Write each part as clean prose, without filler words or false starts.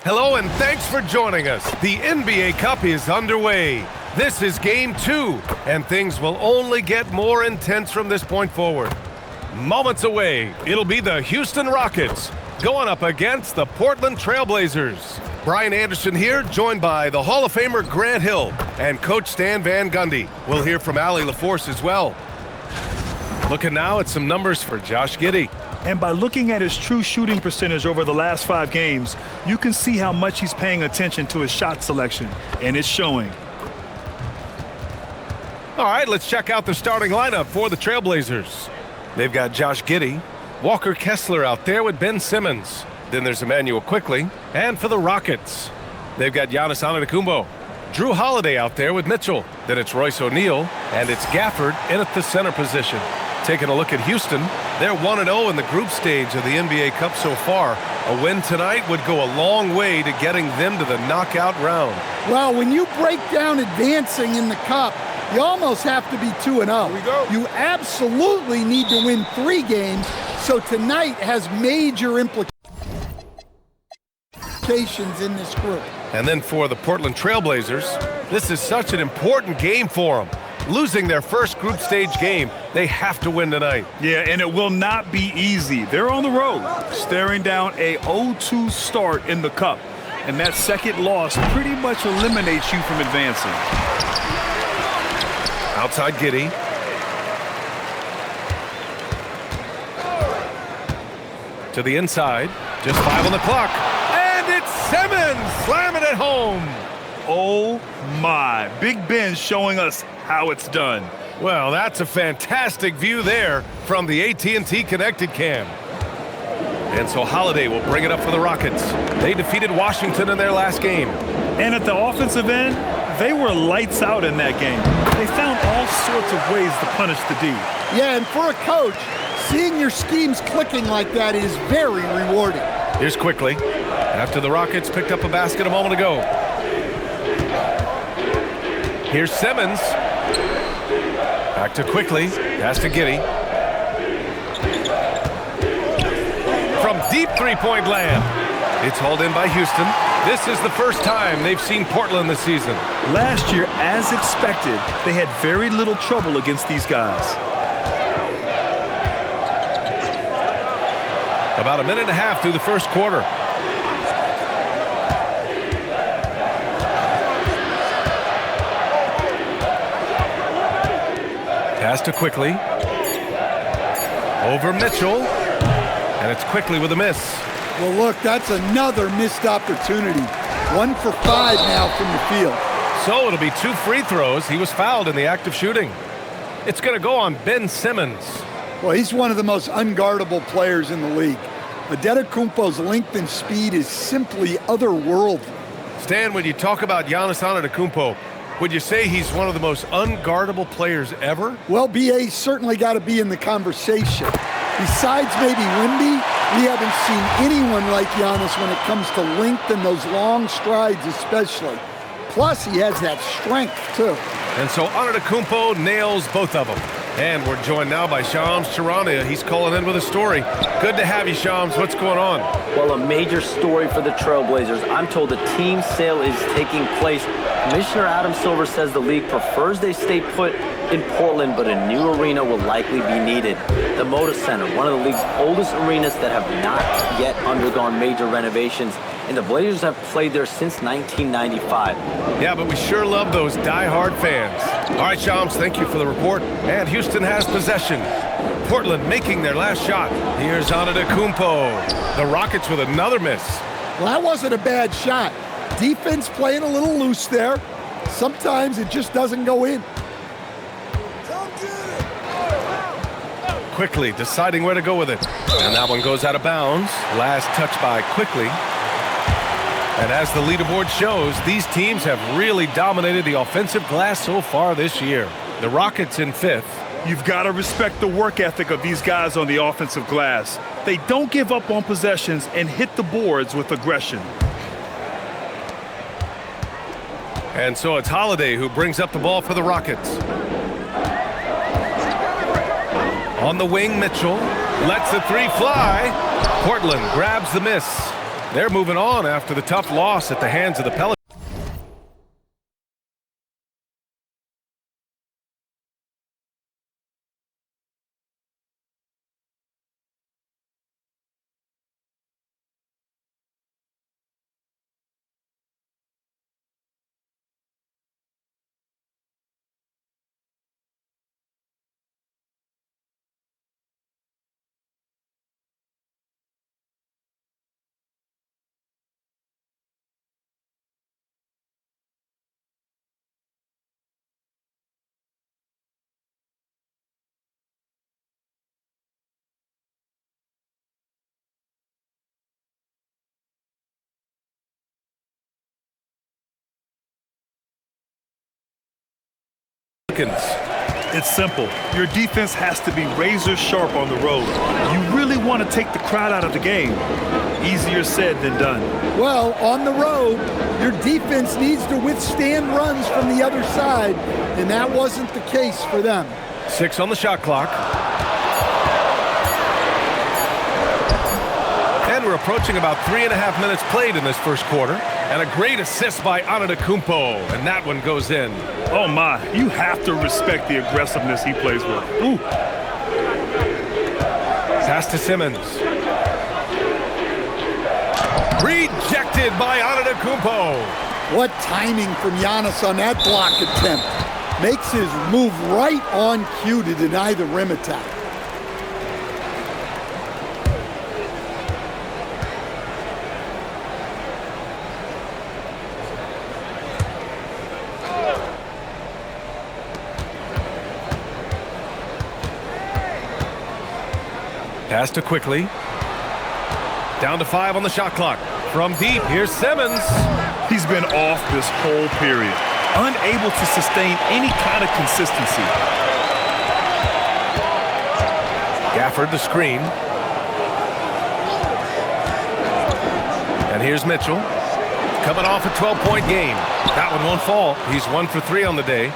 Hello and thanks for joining us. The NBA Cup is underway. This is Game 2, and things will only get more intense from this point forward. Moments away, it'll be the Houston Rockets going up against the Portland Trail Blazers. Brian Anderson here, joined by the Hall of Famer Grant Hill and Coach Stan Van Gundy. We'll hear from Allie LaForce as well. Looking now at some numbers for Josh Giddey. And by looking at his true shooting percentage over the last 5 games, you can see how much he's paying attention to his shot selection, and it's showing. All right, let's check out the starting lineup for the Trailblazers. They've got Josh Giddey, Walker Kessler out there with Ben Simmons. Then there's Emmanuel Quickley. And for the Rockets, they've got Giannis Antetokounmpo, Drew Holiday out there with Mitchell. Then it's Royce O'Neal, and it's Gafford in at the center position. Taking a look at Houston, they're 1-0 in the group stage of the NBA Cup so far. A win tonight would go a long way to getting them to the knockout round. Well, when you break down advancing in the Cup, you almost have to be 2-0. Here we go. You absolutely need to win 3 games, so tonight has major implications in this group. And then for the Portland Trailblazers, this is such an important game for them. Losing their first group stage game, they have to win tonight. Yeah, and it will not be easy. They're on the road, staring down a 0-2 start in the Cup. And that second loss pretty much eliminates you from advancing. Outside Giddey. To the inside. Just 5 on the clock. And it's Simmons slamming it home. Oh my, Big Ben showing us how it's done. Well, that's a fantastic view there from the AT&T Connected Cam. And so Holiday will bring it up for the Rockets. They defeated Washington in their last game. And at the offensive end, they were lights out in that game. They found all sorts of ways to punish the D. Yeah, and for a coach, seeing your schemes clicking like that is very rewarding. Here's Quickley. After the Rockets picked up a basket a moment ago. Here's Simmons. Back to Quickley. Pass to Giddey. From deep three-point land. It's hauled in by Houston. This is the first time they've seen Portland this season. Last year, as expected, they had very little trouble against these guys. About a minute and a half through the first quarter. Pass to Quickley. Over Mitchell. And it's Quickley with a miss. Well, look, that's another missed opportunity. 1 for 5 now from the field. So it'll be 2 free throws. He was fouled in the act of shooting. It's going to go on Ben Simmons. Well, he's one of the most unguardable players in the league. Antetokounmpo's length and speed is simply otherworldly. Stan, when you talk about Giannis Antetokounmpo, would you say he's one of the most unguardable players ever? Well, BA's certainly got to be in the conversation. Besides maybe Wemby, we haven't seen anyone like Giannis when it comes to length and those long strides especially. Plus, he has that strength, too. And so Antetokounmpo nails both of them. And we're joined now by Shams Charania. He's calling in with a story. Good to have you, Shams. What's going on? Well, a major story for the Trailblazers. I'm told the team sale is taking place. Commissioner Adam Silver says the league prefers they stay put in Portland, but a new arena will likely be needed. The Moda Center, one of the league's oldest arenas that have not yet undergone major renovations, and the Blazers have played there since 1995. Yeah, but we sure love those die-hard fans. All right, Shams, thank you for the report. And Houston has possession. Portland making their last shot. Here's Antetokounmpo. The Rockets with another miss. Well, that wasn't a bad shot. Defense playing a little loose there. Sometimes it just doesn't go in. Quickley deciding where to go with it. And that one goes out of bounds. Last touch by Quickley. And as the leaderboard shows, these teams have really dominated the offensive glass so far this year. The Rockets in 5th. You've got to respect the work ethic of these guys on the offensive glass. They don't give up on possessions and hit the boards with aggression. And so it's Holiday who brings up the ball for the Rockets. On the wing, Mitchell lets the 3 fly. Portland grabs the miss. They're moving on after the tough loss at the hands of the Pelicans. It's simple. Your defense has to be razor sharp on the road. You really want to take the crowd out of the game. Easier said than done. Well, on the road, your defense needs to withstand runs from the other side, and that wasn't the case for them. 6 on the shot clock. And we're approaching about 3.5 minutes played in this first quarter. And a great assist by Antetokounmpo, and that one goes in. Oh my, you have to respect the aggressiveness he plays with. Ooh. Pass to Simmons. Rejected by Antetokounmpo. What timing from Giannis on that block attempt. Makes his move right on cue to deny the rim attack. Pass to Quickly. Down to 5 on the shot clock. From deep, here's Simmons. He's been off this whole period, unable to sustain any kind of consistency. Gafford the screen. And here's Mitchell. Coming off a 12-point game. That one won't fall. He's 1 for 3 on the day.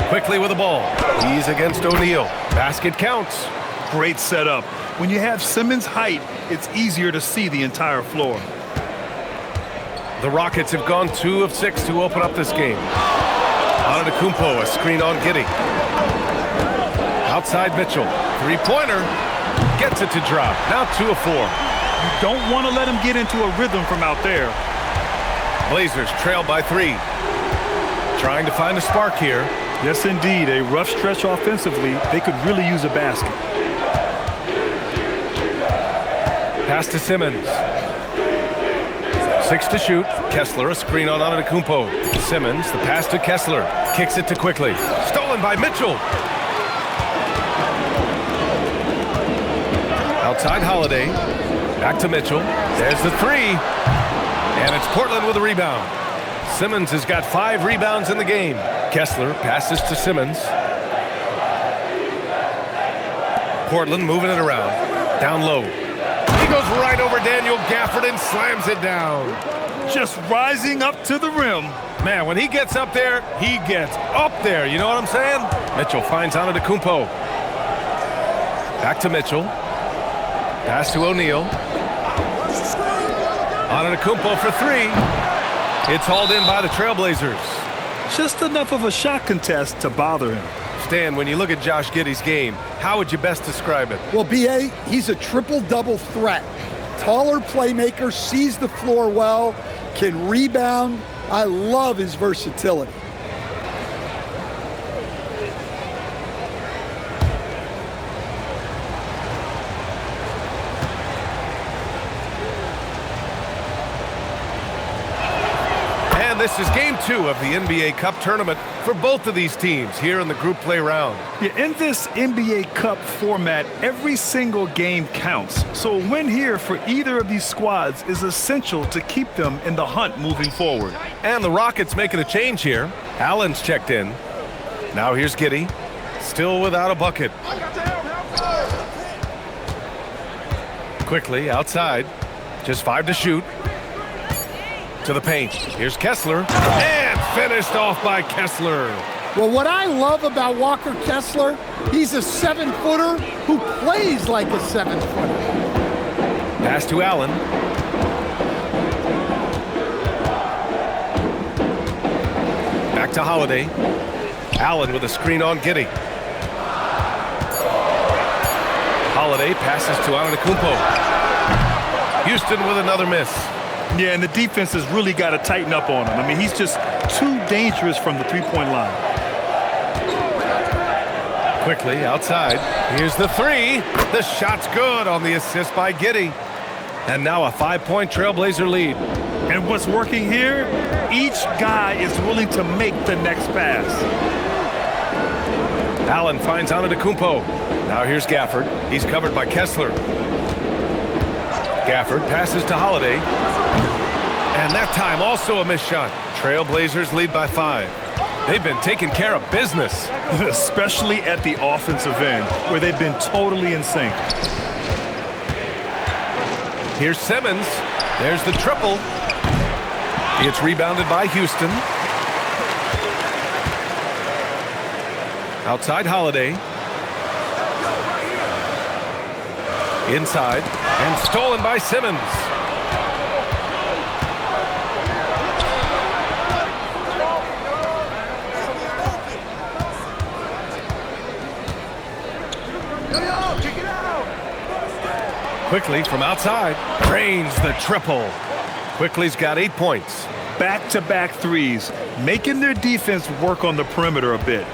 Quickly with the ball. He's against O'Neal. Basket counts. Great setup. When you have Simmons' height, it's easier to see the entire floor. The Rockets have gone 2 of 6 to open up this game. Antetokounmpo, a screen on Giddey. Outside Mitchell. Three-pointer. Gets it to drop. Now 2 of 4. You don't want to let him get into a rhythm from out there. Blazers trail by 3. Trying to find a spark here. Yes, indeed. A rough stretch offensively. They could really use a basket. Pass to Simmons. 6 to shoot. Kessler, a screen on Antetokounmpo. Simmons, the pass to Kessler. Kicks it to Quickly. Stolen by Mitchell. Outside Holiday. Back to Mitchell. There's the 3. And it's Portland with a rebound. Simmons has got 5 rebounds in the game. Kessler passes to Simmons. Portland moving it around. Down low. He goes right over Daniel Gafford and slams it down. Just rising up to the rim. Man, when he gets up there, he gets up there. You know what I'm saying? Mitchell finds Antetokounmpo. Back to Mitchell. Pass to O'Neal. Antetokounmpo for 3. It's hauled in by the Trailblazers. Just enough of a shot contest to bother him. Stan, when you look at Josh Giddey's game, how would you best describe it? Well, B.A., he's a triple-double threat. Taller playmaker, sees the floor well, can rebound. I love his versatility. This is game 2 of the NBA Cup tournament for both of these teams here in the group play round. Yeah, in this NBA Cup format, every single game counts. So a win here for either of these squads is essential to keep them in the hunt moving forward. And the Rockets making a change here. Allen's checked in. Now here's Giddey. Still without a bucket. Quickly outside. Just 5 to shoot. To the paint. Here's Kessler. And finished off by Kessler. Well, what I love about Walker Kessler, he's a 7-footer who plays like a 7-footer. Pass to Allen. Back to Holiday. Allen with a screen on Giddey. Holiday passes to Antetokounmpo. Houston with another miss. Yeah, and the defense has really got to tighten up on him. I mean, he's just too dangerous from the three-point line. Quickly outside. Here's the three. The shot's good on the assist by Giddey. And now a 5-point Trailblazer lead. And what's working here, each guy is willing to make the next pass. Allen finds Antetokounmpo. Now here's Gafford. He's covered by Kessler. Gafford passes to Holiday. And that time also a missed shot. Trailblazers lead by 5. They've been taking care of business. Especially at the offensive end, where they've been totally in sync. Here's Simmons. There's the triple. It's rebounded by Houston. Outside Holiday. Inside. And stolen by Simmons. Quickly from outside. Drains the triple. Quickly's got 8 points. Back-to-back threes, making their defense work on the perimeter a bit.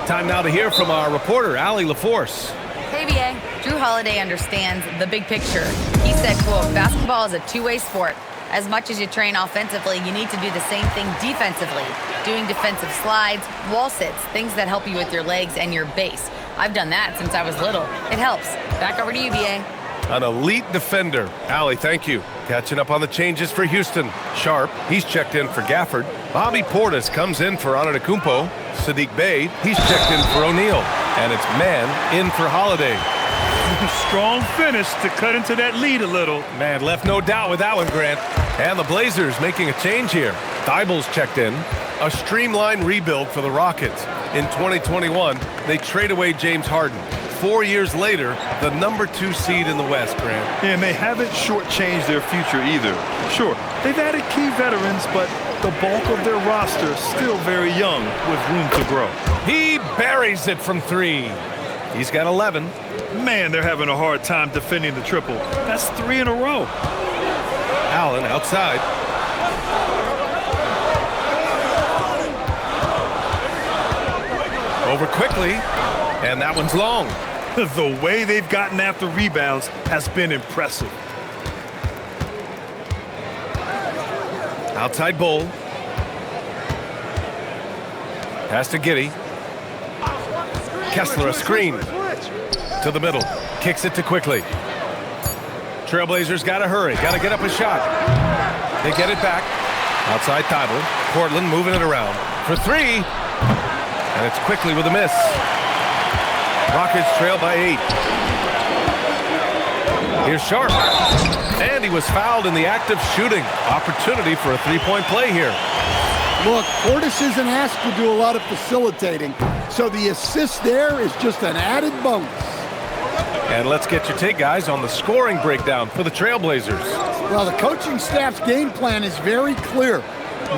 Time now to hear from our reporter, Allie LaForce. Hey, BA. Drew Holiday understands the big picture. He said, quote, basketball is a two-way sport. As much as you train offensively, you need to do the same thing defensively. Doing defensive slides, wall sits, things that help you with your legs and your base. I've done that since I was little. It helps. Back over to you, BA. An elite defender. Allie, thank you. Catching up on the changes for Houston. Sharp, he's checked in for Gafford. Bobby Portis comes in for Antetokounmpo. Sadiq Bey, he's checked in for O'Neal. And it's man in for Holiday. Strong finish to cut into that lead a little. Man, left no doubt with that one, Grant. And the Blazers making a change here. Thibel's checked in. A streamlined rebuild for the Rockets. In 2021, they trade away James Harden. 4 years later, the #2 seed in the West, Grant. And they haven't shortchanged their future either. Sure, they've added key veterans, but the bulk of their roster is still very young with room to grow. He buries it from 3. He's got 11. Man, they're having a hard time defending the triple. That's 3 in a row. Allen outside. Over quickly, and that one's long. The way they've gotten after rebounds has been impressive. Outside Bull. Pass to Giddey. Kessler a screen. To the middle. Kicks it to Quickly. Trailblazers got to hurry. Got to get up a shot. They get it back. Outside Thibault. Portland moving it around. For 3. And it's Quickly with a miss. Rockets trail by 8. Here's Sharp. And he was fouled in the act of shooting. Opportunity for a 3-point play here. Look, Portis isn't asked to do a lot of facilitating, so the assist there is just an added bonus. And let's get your take, guys, on the scoring breakdown for the Trailblazers. Well, the coaching staff's game plan is very clear.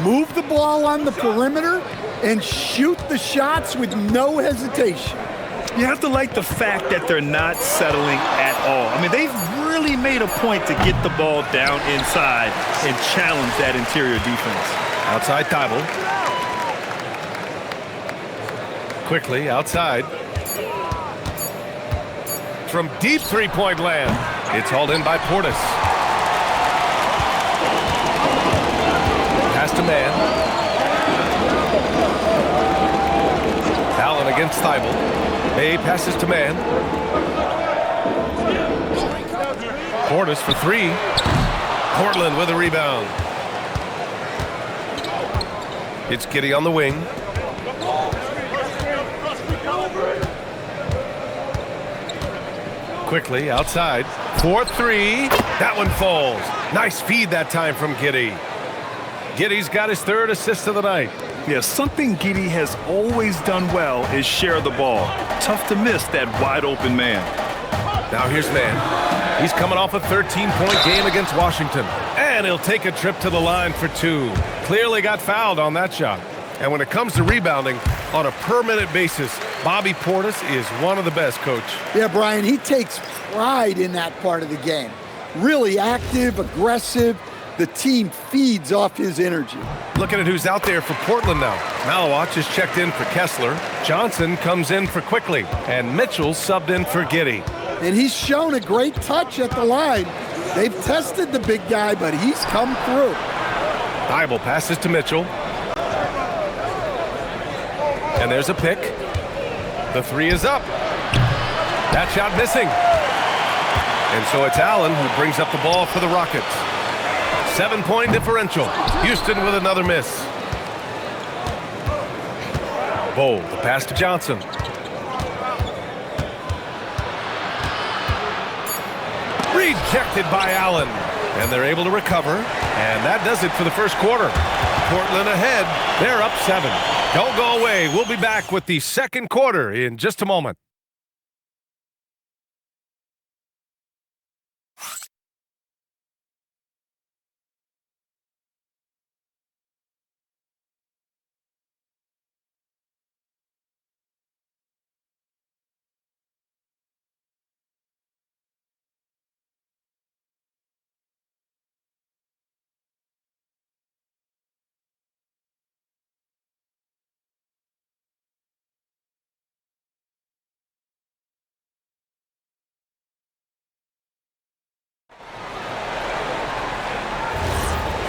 Move the ball on the perimeter and shoot the shots with no hesitation. You have to like the fact that they're not settling at all. I mean, they've really made a point to get the ball down inside and challenge that interior defense. Outside Thibault. Quickly outside. From deep three-point land. It's hauled in by Portis. Pass to man. Allen against Thibault. Bey passes to man. Portis for 3. Portland with a rebound. It's Giddey on the wing. Quickly outside. 4-3. That one falls. Nice feed that time from Giddey. Giddey's got his 3rd assist of the night. Yeah, something Giddey has always done well is share the ball. Tough to miss that wide open man. Now here's man. He's coming off a 13-point game against Washington. And he'll take a trip to the line for 2. Clearly got fouled on that shot. And when it comes to rebounding, on a per-minute basis, Bobby Portis is one of the best, Coach. Yeah, Brian, he takes pride in that part of the game. Really active, aggressive. The team feeds off his energy. Looking at who's out there for Portland now. Malawach is checked in for Kessler. Johnson comes in for Quickly. And Mitchell subbed in for Giddey. And he's shown a great touch at the line. They've tested the big guy, but he's come through. Thibault passes to Mitchell. And there's a pick. The 3 is up. That shot missing. And so it's Allen who brings up the ball for the Rockets. 7-point differential. Houston with another miss. Bold, the pass to Johnson. Rejected by Allen. And they're able to recover. And that does it for the first quarter. Portland ahead. They're up 7. Don't go away. We'll be back with the second quarter in just a moment.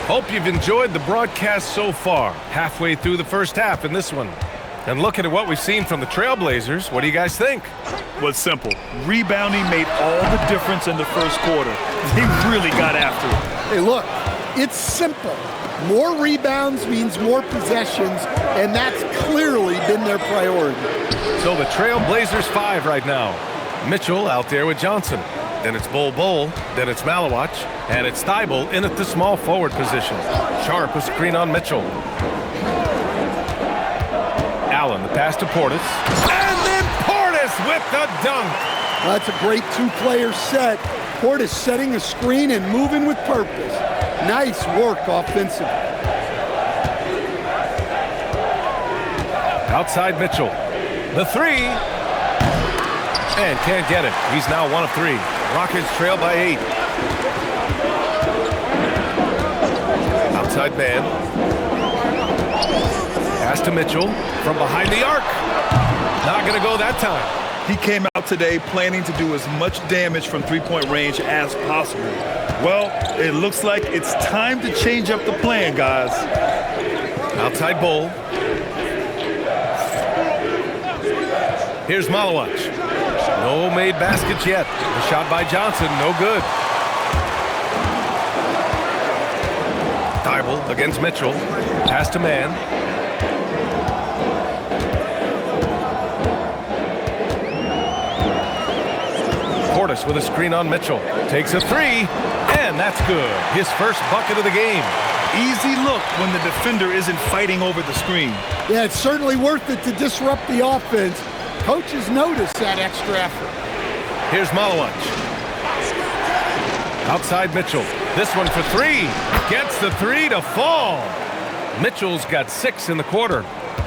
Hope you've enjoyed the broadcast so far. Halfway through the first half in this one. And looking at what we've seen from the Trailblazers, what do you guys think? Well, it's simple. Rebounding made all the difference in the first quarter. They really got after it. Hey, look, it's simple. More rebounds means more possessions, and that's clearly been their priority. So the Trailblazers 5 right now. Mitchell out there with Johnson. Then it's Bol, then it's Malawach, and it's Thibault in at the small forward position. Sharp a screen on Mitchell. Allen, the pass to Portis. And then Portis with the dunk. That's a great two-player set. Portis setting a screen and moving with purpose. Nice work offensively. Outside Mitchell. The 3. And can't get it. He's now 1 of 3. Rockets trail by 8. Outside man. Pass to Mitchell from behind the arc. Not going to go that time. He came out today planning to do as much damage from three-point range as possible. Well, it looks like it's time to change up the plan, guys. Outside Bol. Here's Malawach. No made baskets yet. The shot by Johnson, no good. Thibault against Mitchell. Pass to man. Portis with a screen on Mitchell. Takes a 3, and that's good. His first bucket of the game. Easy look when the defender isn't fighting over the screen. Yeah, it's certainly worth it to disrupt the offense. Coaches notice that extra effort. Here's Malawach. Outside Mitchell. This one for 3. Gets the 3 to fall. Mitchell's got 6 in the quarter.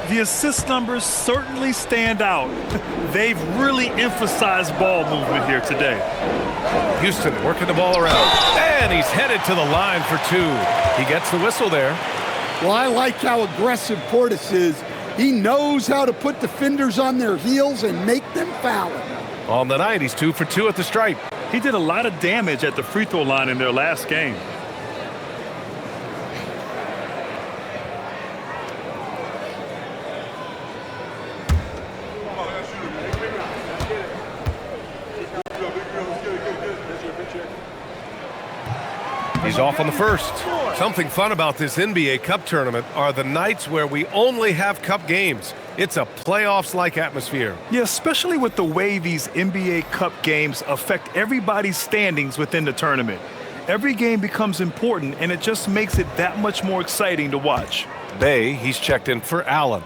The assist numbers certainly stand out. They've really emphasized ball movement here today. Houston working the ball around. And he's headed to the line for 2. He gets the whistle there. Well, I like how aggressive Portis is. He knows how to put defenders on their heels and make them foul him. On the night, he's 2 for 2 at the stripe. He did a lot of damage at the free throw line in their last game. He's off on the first. Something fun about this NBA Cup tournament are the nights where we only have Cup games. It's a playoffs-like atmosphere. Yeah, especially with the way these NBA Cup games affect everybody's standings within the tournament. Every game becomes important, and it just makes it that much more exciting to watch. Bay, he's checked in for Allen.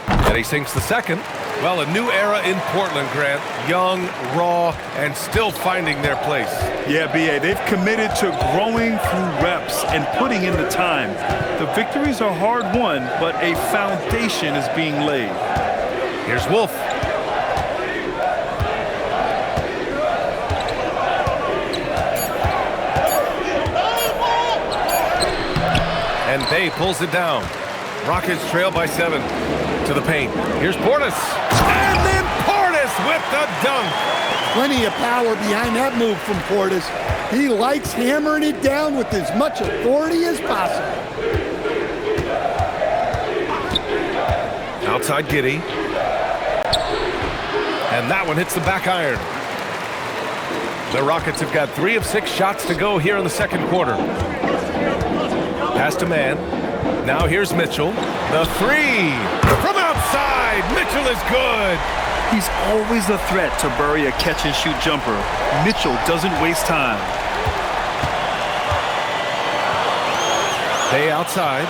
And he sinks the second. Well, a new era in Portland, Grant. Young, raw, and still finding their place. Yeah, B.A., they've committed to growing through reps and putting in the time. The victories are hard-won, but a foundation is being laid. Here's Wolf. And Bay pulls it down. Rockets trail by 7 to the paint. Here's Portis. And then Portis with the dunk. Plenty of power behind that move from Portis. He likes hammering it down with as much authority as possible. Outside Giddey. And that one hits the back iron. The Rockets have got 3 of 6 shots to go here in the second quarter. Pass to man. Now here's Mitchell. The 3 from outside. Mitchell is good. He's always a threat to bury a catch-and-shoot jumper. Mitchell doesn't waste time. Bay outside.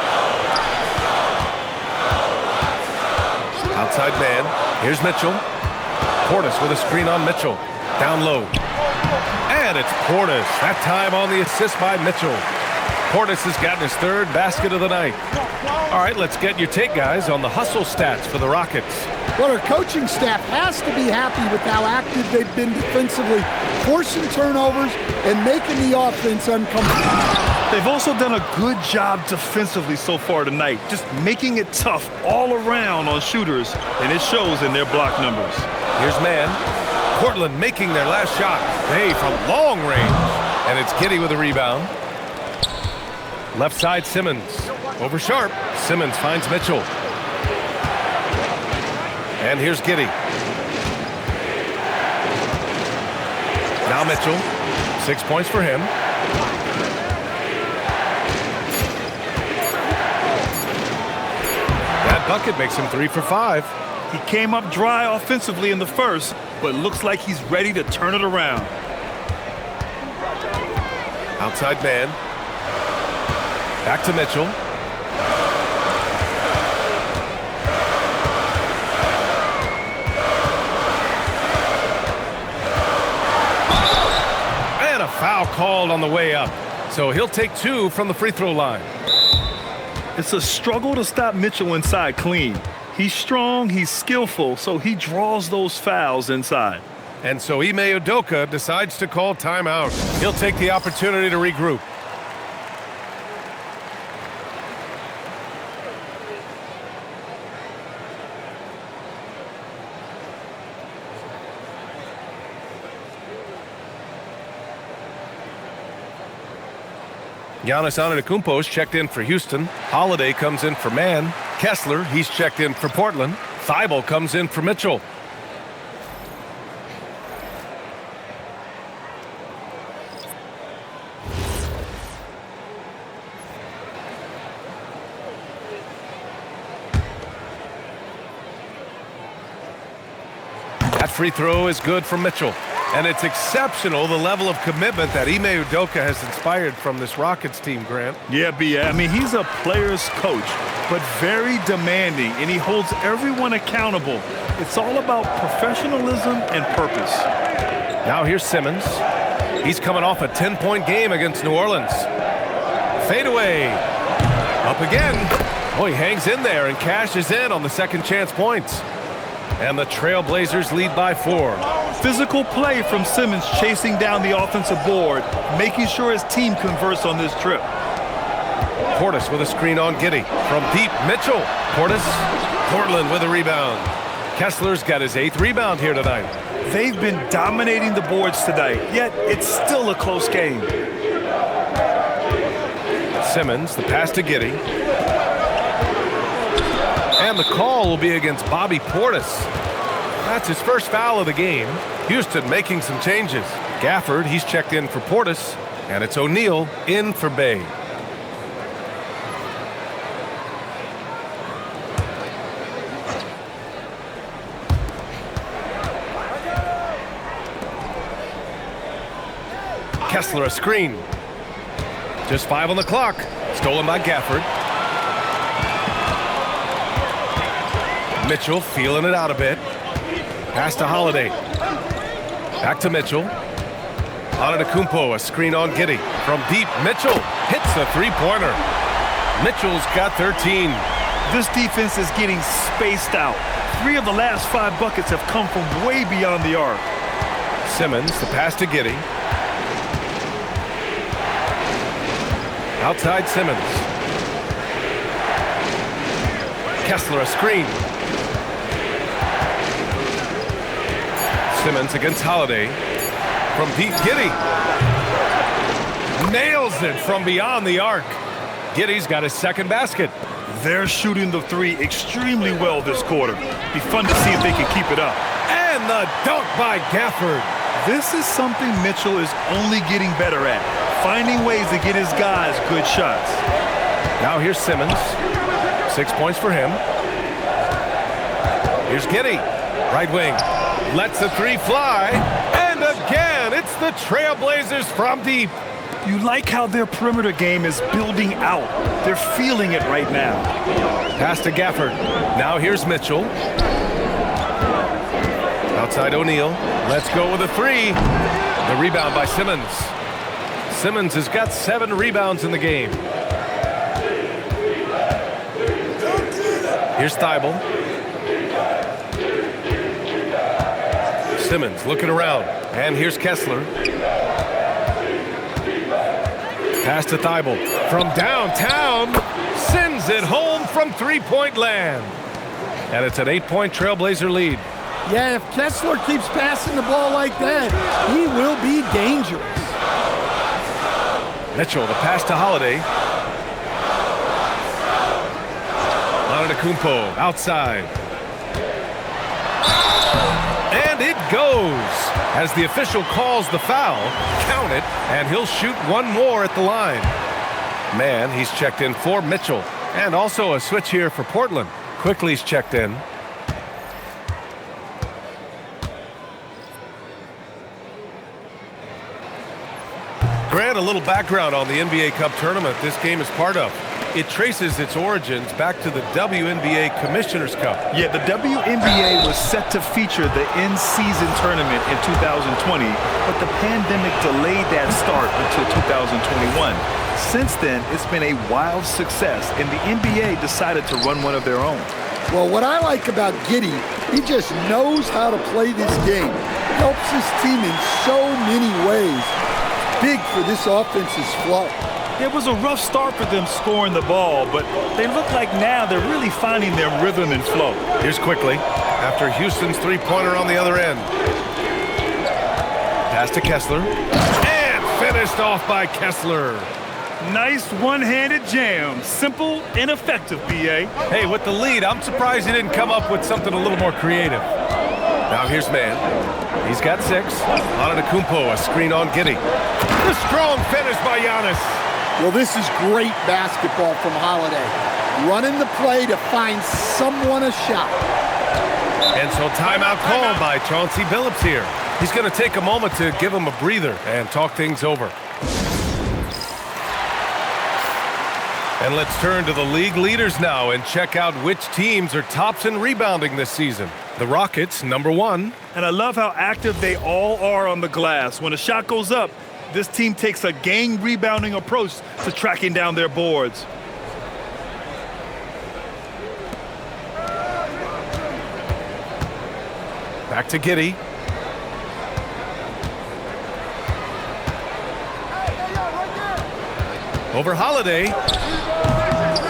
Outside man. Here's Mitchell. Portis with a screen on Mitchell. Down low. And it's Portis. That time on the assist by Mitchell. Portis has gotten his 3rd basket of the night. All right, let's get your take, guys, on the hustle stats for the Rockets. Well, our coaching staff has to be happy with how active they've been defensively, forcing turnovers and making the offense uncomfortable. They've also done a good job defensively so far tonight, just making it tough all around on shooters, and it shows in their block numbers. Here's man. Portland making their last shot. Bay from long range. And it's Giddey with a rebound. Left side, Simmons. Over Sharp. Simmons finds Mitchell. And here's Giddey. Now Mitchell. 6 points for him. That bucket makes him 3 for 5. He came up dry offensively in the first, but looks like he's ready to turn it around. Outside man. Back to Mitchell. And a foul called on the way up. So he'll take 2 from the free throw line. It's a struggle to stop Mitchell inside clean. He's strong, he's skillful, so he draws those fouls inside. And so Ime Udoka decides to call timeout. He'll take the opportunity to regroup. Giannis Antetokounmpo's checked in for Houston. Holiday comes in for Man. Kessler, he's checked in for Portland. Thibault comes in for Mitchell. That free throw is good for Mitchell. And it's exceptional, the level of commitment that Ime Udoka has inspired from this Rockets team, Grant. Yeah, B.A. I mean, he's a player's coach, but very demanding, and he holds everyone accountable. It's all about professionalism and purpose. Now here's Simmons. He's coming off a 10-point game against New Orleans. Fadeaway. Up again. Oh, he hangs in there and cashes in on the second chance points. And the Trailblazers lead by 4. Physical play from Simmons chasing down the offensive board, making sure his team converts on this trip. Portis with a screen on Giddey. From deep, Mitchell. Portis. Portland with a rebound. Kessler's got his 8th rebound here tonight. They've been dominating the boards tonight, yet it's still a close game. Simmons, the pass to Giddey. And the call will be against Bobby Portis. That's his first foul of the game. Houston making some changes. Gafford, he's checked in for Portis. And it's O'Neal in for Bay. Kessler a screen. Just 5 on the clock. Stolen by Gafford. Mitchell feeling it out a bit. Pass to Holiday. Back to Mitchell. Antetokounmpo, a screen on Giddey. From deep, Mitchell hits a three-pointer. Mitchell's got 13. This defense is getting spaced out. 3 of the last 5 buckets have come from way beyond the arc. Simmons, the pass to Giddey. Outside Simmons. Kessler, a screen. Simmons against Holiday. From deep, Giddey. Nails it from beyond the arc. Giddey's got his second basket. They're shooting the 3 extremely well this quarter. Be fun to see if they can keep it up. And the dunk by Gafford. This is something Mitchell is only getting better at, finding ways to get his guys good shots. Now here's Simmons. 6 points for him. Here's Giddey. Right wing. Lets the 3 fly. And again, it's the Trailblazers from deep. You like how their perimeter game is building out. They're feeling it right now. Pass to Gafford. Now here's Mitchell. Outside O'Neal. Let's go with a 3. The rebound by Simmons. Simmons has got 7 rebounds in the game. Here's Thibault. Simmons looking around. And here's Kessler. Pass to Thibault. From downtown, sends it home from three-point land. And it's an 8-point Trailblazer lead. Yeah, if Kessler keeps passing the ball like that, he will be dangerous. Mitchell, the pass to Holiday. Antetokounmpo outside. And it goes. As the official calls the foul, count it, and he'll shoot one more at the line. Man, he's checked in for Mitchell. And also a switch here for Portland. Quickly's checked in. Grant, a little background on the NBA Cup tournament this game is part of. It traces its origins back to the WNBA Commissioner's Cup. Yeah, the WNBA was set to feature the in-season tournament in 2020, but the pandemic delayed that start until 2021. Since then, it's been a wild success, and the NBA decided to run one of their own. Well, what I like about Giddey, he just knows how to play this game. Helps his team in so many ways. Big for this offense's flow. It was a rough start for them scoring the ball, but they look like now they're really finding their rhythm and flow. Here's Quickly after Houston's three-pointer on the other end. Pass to Kessler. And finished off by Kessler. Nice one-handed jam. Simple and effective, B.A. Hey, with the lead, I'm surprised he didn't come up with something a little more creative. Now here's Man. He's got 6. Antetokounmpo, a screen on Giddey. The strong finish by Giannis. Well, this is great basketball from Holiday. Running the play to find someone a shot. And so timeout called by Chauncey Billups here. He's going to take a moment to give him a breather and talk things over. And let's turn to the league leaders now and check out which teams are tops in rebounding this season. The Rockets, number 1. And I love how active they all are on the glass. When a shot goes up, this team takes a gang rebounding approach to tracking down their boards. Back to Giddey. Over Holiday.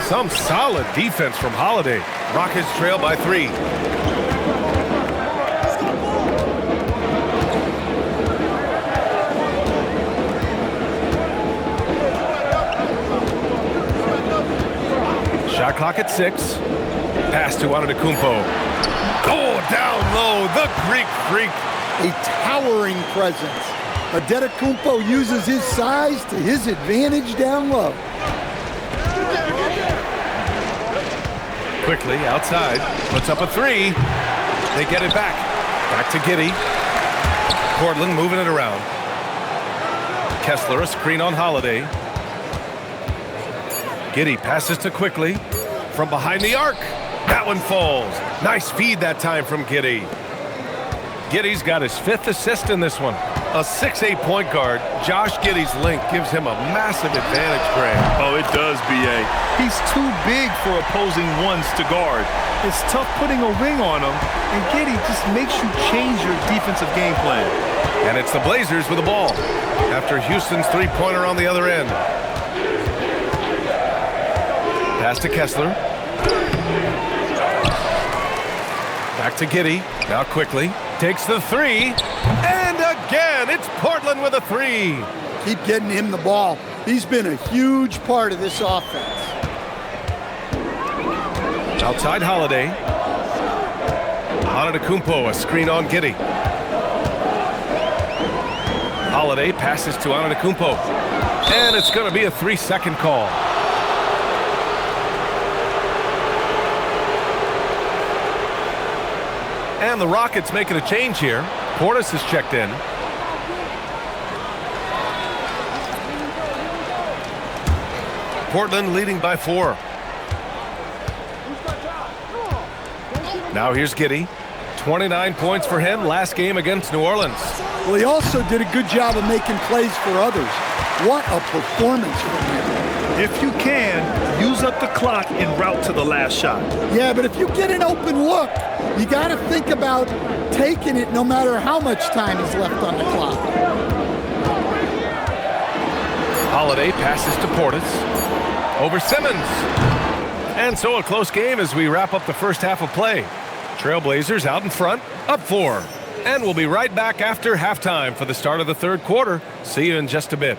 Some solid defense from Holiday. Rockets trail by 3. Shot clock at 6. Pass to Antetokounmpo. Oh, down low, the Greek Freak. A towering presence. Antetokounmpo uses his size to his advantage down low. Quickly outside, puts up a 3. They get it back. Back to Giddey. Portland moving it around. Kessler, a screen on Holiday. Giddey passes to Quickly from behind the arc. That one falls. Nice feed that time from Giddey. Giddey's got his 5th assist in this one. A 6'8" point guard, Josh Giddey's length gives him a massive advantage, Graham. Oh, it does, B.A. He's too big for opposing ones to guard. It's tough putting a ring on him, and Giddey just makes you change your defensive game plan. And it's the Blazers with the ball after Houston's three-pointer on the other end. Pass to Kessler. Back to Giddey. Now quickly. Takes the three. And again, it's Portland with a three. Keep getting him the ball. He's been a huge part of this offense. Outside Holiday. Antetokounmpo, a screen on Giddey. Holiday passes to Antetokounmpo. And it's going to be a 3-second call. And the Rockets making a change here. Portis is checked in. Portland leading by 4. Now here's Giddey. 29 points for him last game against New Orleans. Well, he also did a good job of making plays for others. What a performance from him. If you can, use up the clock en route to the last shot. Yeah, but if you get an open look, you got to think about taking it no matter how much time is left on the clock. Holiday passes to Portis. Over Simmons. And so a close game as we wrap up the first half of play. Trailblazers out in front, up 4. And we'll be right back after halftime for the start of the third quarter. See you in just a bit.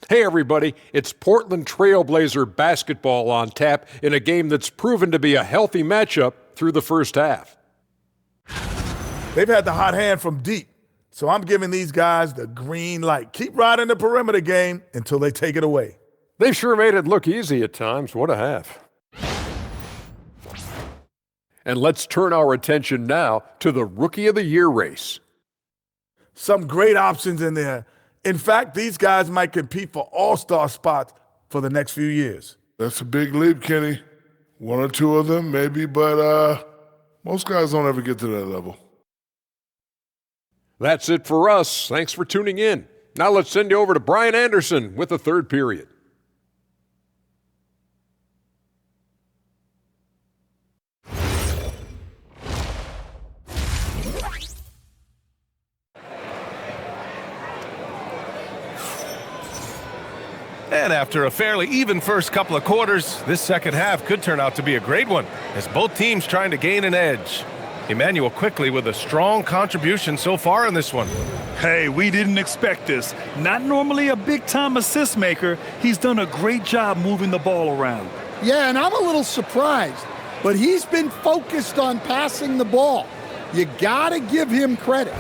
Hey everybody, it's Portland Trailblazer basketball on tap in a game that's proven to be a healthy matchup through the first half. They've had the hot hand from deep, so I'm giving these guys the green light. Keep riding the perimeter game until they take it away. They've sure made it look easy at times. What a half. And let's turn our attention now to the Rookie of the Year race. Some great options in there. In fact, these guys might compete for all-star spots for the next few years. That's a big leap, Kenny. 1 or 2 of them, maybe, but most guys don't ever get to that level. That's it for us. Thanks for tuning in. Now let's send you over to Brian Anderson with the third period. And after a fairly even first couple of quarters, this second half could turn out to be a great one as both teams trying to gain an edge. Emmanuel quickly with a strong contribution so far in this one. Hey, we didn't expect this. Not normally a big-time assist maker, he's done a great job moving the ball around. Yeah, and I'm a little surprised, but he's been focused on passing the ball. You got to give him credit.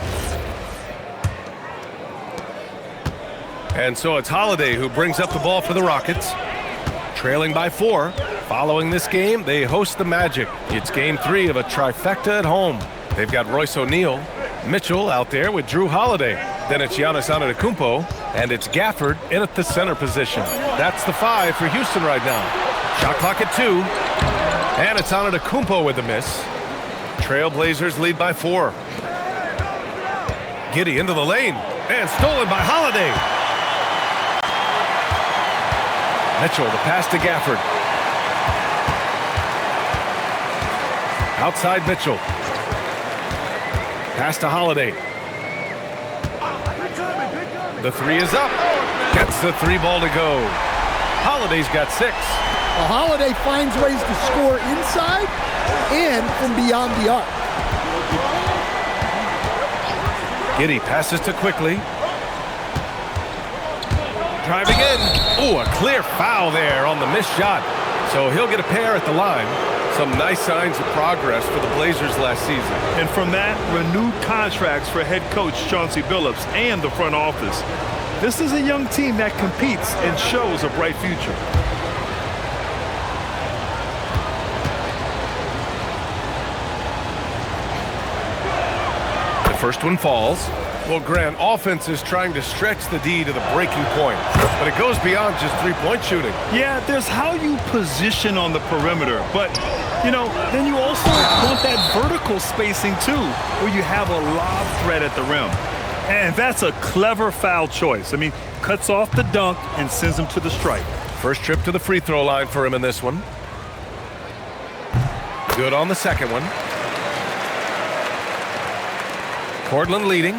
And so it's Holiday who brings up the ball for the Rockets. Trailing by 4. Following this game, they host the Magic. It's game 3 of a trifecta at home. They've got Royce O'Neal, Mitchell out there with Drew Holiday. Then it's Giannis Antetokounmpo, and it's Gafford in at the center position. That's the 5 for Houston right now. Shot clock at 2. And it's Antetokounmpo with the miss. Trailblazers lead by 4. Giddey into the lane, and stolen by Holiday. Mitchell, the pass to Gafford. Outside Mitchell. Pass to Holiday. The 3 is up. Gets the 3 ball to go. Holiday's got 6. Well, Holiday finds ways to score inside and from beyond the arc. Giddey passes to Quickly. Driving in. Oh, a clear foul there on the missed shot. So he'll get a pair at the line. Some nice signs of progress for the Blazers last season. And from that, renewed contracts for head coach Chauncey Billups and the front office. This is a young team that competes and shows a bright future. First one falls. Well, Grant, offense is trying to stretch the D to the breaking point, but it goes beyond just three-point shooting. Yeah, there's how you position on the perimeter, but, then you also want that vertical spacing too, where you have a lob threat at the rim. And that's a clever foul choice. I mean, cuts off the dunk and sends him to the stripe. First trip to the free throw line for him in this one. Good on the second one. Portland leading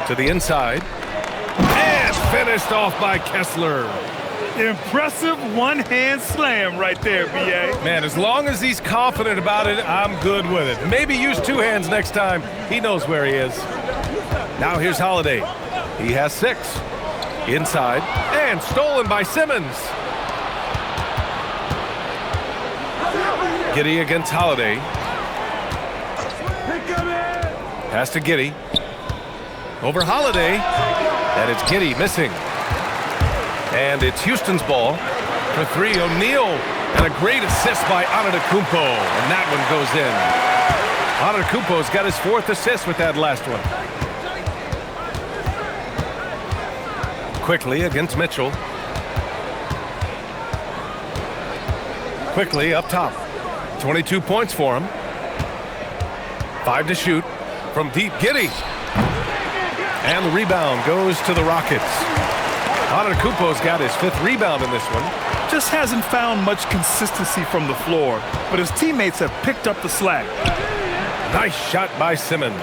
to the inside. And finished off by Kessler. Impressive one-hand slam right there, B.A. Man, as long as he's confident about it, I'm good with it. Maybe use two hands next time. He knows where he is. Now here's Holiday. He has 6. Inside. And stolen by Simmons. Giddey against Holiday. Pass to Giddey. Over Holiday. And it's Giddey missing. And it's Houston's ball for 3. O'Neal. And a great assist by Antetokounmpo. And that one goes in. Antetokounmpo's got his 4th assist with that last one. Quickly against Mitchell. Quickly up top. 22 points for him. 5 to shoot. From deep, Giddey. And the rebound goes to the Rockets. Antetokounmpo's got his 5th rebound in this one. Just hasn't found much consistency from the floor, but his teammates have picked up the slack. Nice shot by Simmons.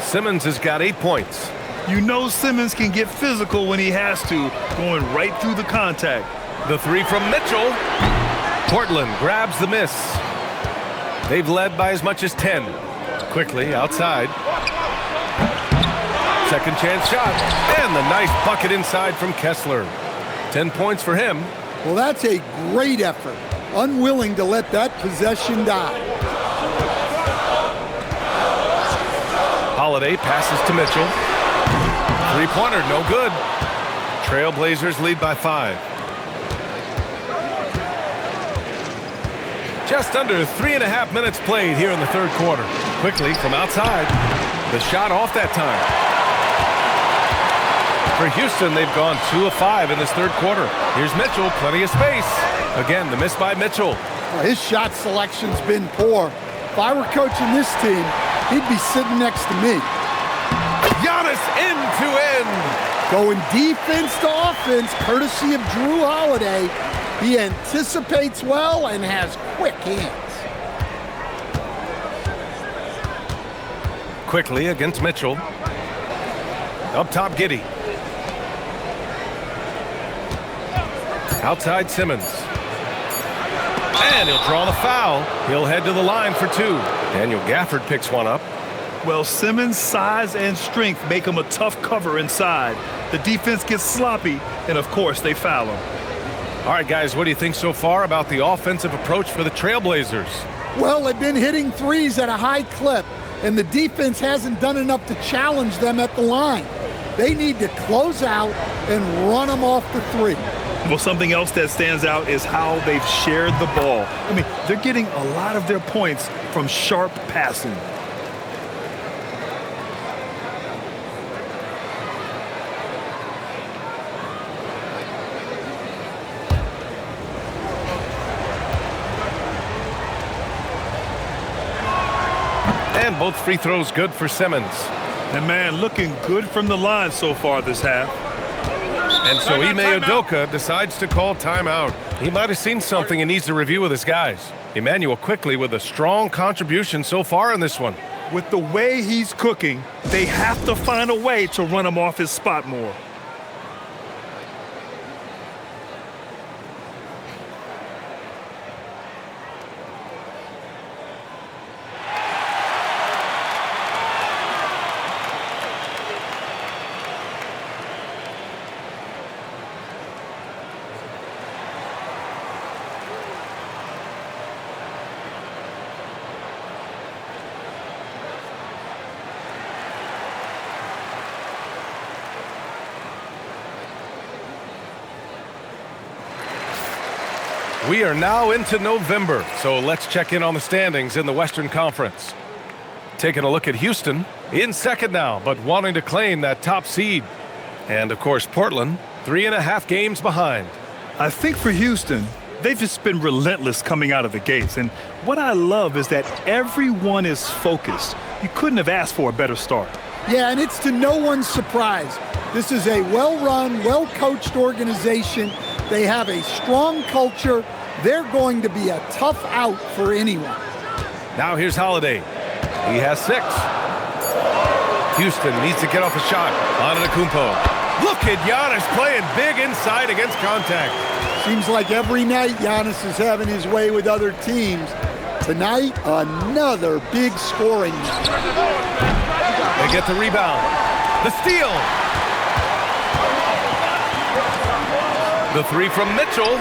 Simmons has got 8 points. You know Simmons can get physical when he has to, going right through the contact. The 3 from Mitchell. Portland grabs the miss. They've led by as much as 10. Quickly outside. Second chance shot. And the nice bucket inside from Kessler. 10 points for him. Well, that's a great effort. Unwilling to let that possession die. Holiday passes to Mitchell. Three-pointer, no good. Trailblazers lead by 5. Just under 3.5 minutes played here in the third quarter. Quickly from outside. The shot off that time. For Houston, they've gone 2 of 5 in this third quarter. Here's Mitchell, plenty of space. Again, the miss by Mitchell. Well, his shot selection's been poor. If I were coaching this team, he'd be sitting next to me. Giannis end to end. Going defense to offense, courtesy of Drew Holiday. He anticipates well and has quick hands. Quickly against Mitchell. Up top, Giddey. Outside Simmons. And he'll draw the foul. He'll head to the line for 2. Daniel Gafford picks one up. Well, Simmons' size and strength make him a tough cover inside. The defense gets sloppy, and of course, they foul him. All right, guys, what do you think so far about the offensive approach for the Trailblazers? Well, they've been hitting threes at a high clip, and the defense hasn't done enough to challenge them at the line. They need to close out and run them off the 3. Well, something else that stands out is how they've shared the ball. I mean, they're getting a lot of their points from sharp passing. And both free throws good for Simmons. And man, looking good from the line so far this half. And so Ime Udoka decides to call timeout. He might have seen something and needs to review with his guys. Emmanuel quickly with a strong contribution so far in this one. With the way he's cooking, they have to find a way to run him off his spot more. We are now into November, so let's check in on the standings in the Western Conference. Taking a look at Houston, in second now, but wanting to claim that top seed. And, of course, Portland, 3.5 games behind. I think for Houston, they've just been relentless coming out of the gates. And what I love is that everyone is focused. You couldn't have asked for a better start. Yeah, and it's to no one's surprise. This is a well-run, well-coached organization. They have a strong culture. They're going to be a tough out for anyone. Now here's Holiday. He has 6. Houston needs to get off a shot. Antetokounmpo. Look at Giannis playing big inside against contact. Seems like every night Giannis is having his way with other teams. Tonight, another big scoring night. They get the rebound. The steal. The 3 from Mitchell.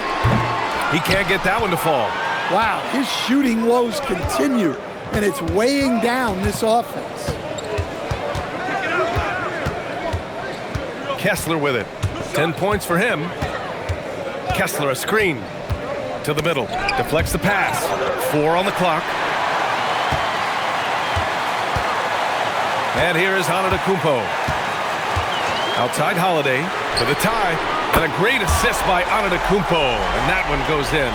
He can't get that one to fall. Wow, his shooting woes continue, and it's weighing down this offense. Kessler with it. 10 points for him. Kessler a screen. To the middle. Deflects the pass. 4 on the clock. And here is Antetokounmpo. Outside Holiday for the tie. And a great assist by Antetokounmpo. And that one goes in.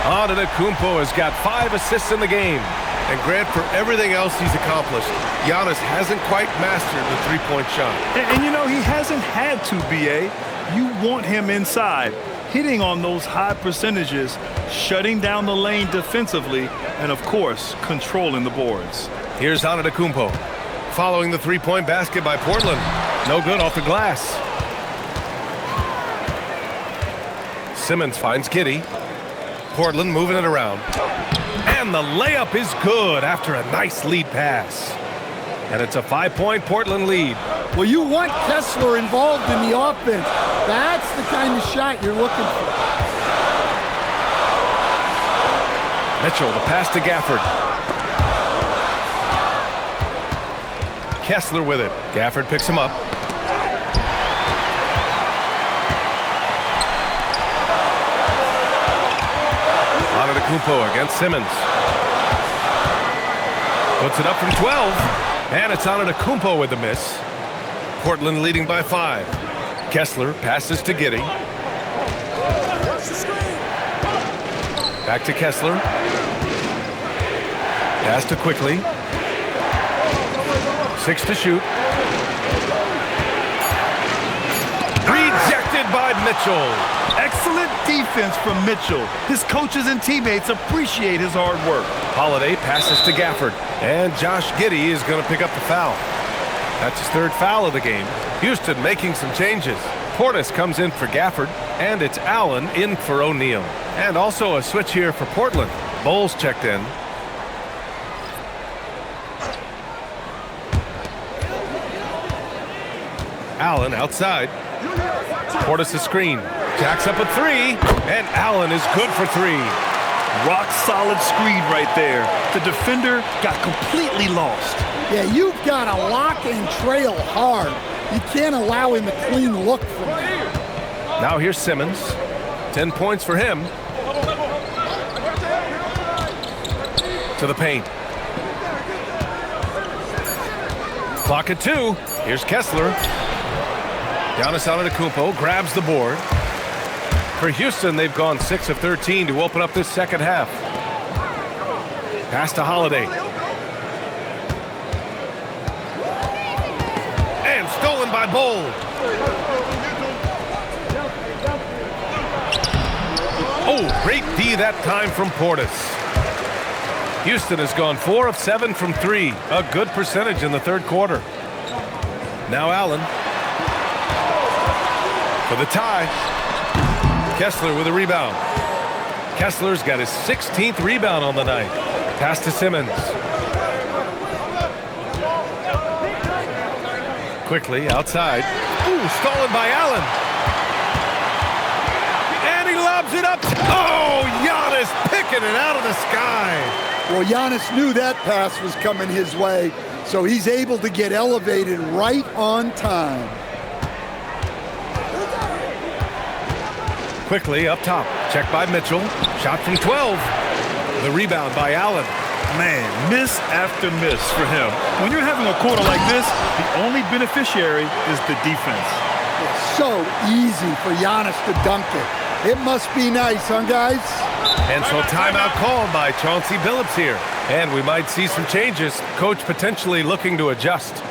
Antetokounmpo has got 5 assists in the game. And Grant, for everything else he's accomplished, Giannis hasn't quite mastered the three-point shot. And you know, he hasn't had to, B.A. You want him inside, hitting on those high percentages, shutting down the lane defensively, and, of course, controlling the boards. Here's Antetokounmpo. Following the three-point basket by Portland. No good off the glass. Simmons finds Giddey. Portland moving it around. And the layup is good after a nice lead pass. And it's a 5-point Portland lead. Well, you want Kessler involved in the offense. That's the kind of shot you're looking for. Mitchell, the pass to Gafford. Kessler with it. Gafford picks him up. Antetokounmpo against Simmons. Puts it up from 12. And it's Antetokounmpo with the miss. Portland leading by 5. Kessler passes to Giddey. Back to Kessler. Pass to Quickly. 6 to shoot. Rejected by Mitchell. Excellent defense from Mitchell. His coaches and teammates appreciate his hard work. Holiday passes to Gafford. And Josh Giddey is going to pick up the foul. That's his 3rd foul of the game. Houston making some changes. Portis comes in for Gafford. And it's Allen in for O'Neal. And also a switch here for Portland. Bowles checked in. Allen outside. Portis a screen. Jacks up a 3. And Allen is good for 3. Rock solid screen right there. The defender got completely lost. Yeah, you've got to lock and trail hard. You can't allow him a clean look from there. Now here's Simmons. 10 points for him. To the paint. Clock at 2. Here's Kessler. Giannis Antetokounmpo grabs the board. For Houston, they've gone 6 of 13 to open up this second half. Pass to Holiday. And stolen by Bol. Oh, great D that time from Portis. Houston has gone 4 of 7 from 3. A good percentage in the 3rd quarter. Now Allen. For the tie. Kessler with a rebound. Kessler's got his 16th rebound on the night. Pass to Simmons. Quickly outside. Ooh, stolen by Allen. And he lobs it up. Oh, Giannis picking it out of the sky. Well, Giannis knew that pass was coming his way, so he's able to get elevated right on time. Quickly up top. Check by Mitchell. Shot from 12. The rebound by Allen. Man, miss after miss for him. When you're having a quarter like this, the only beneficiary is the defense. It's so easy for Giannis to dunk it. It must be nice, huh, guys? And so timeout called by Chauncey Billups here. And we might see some changes. Coach potentially looking to adjust.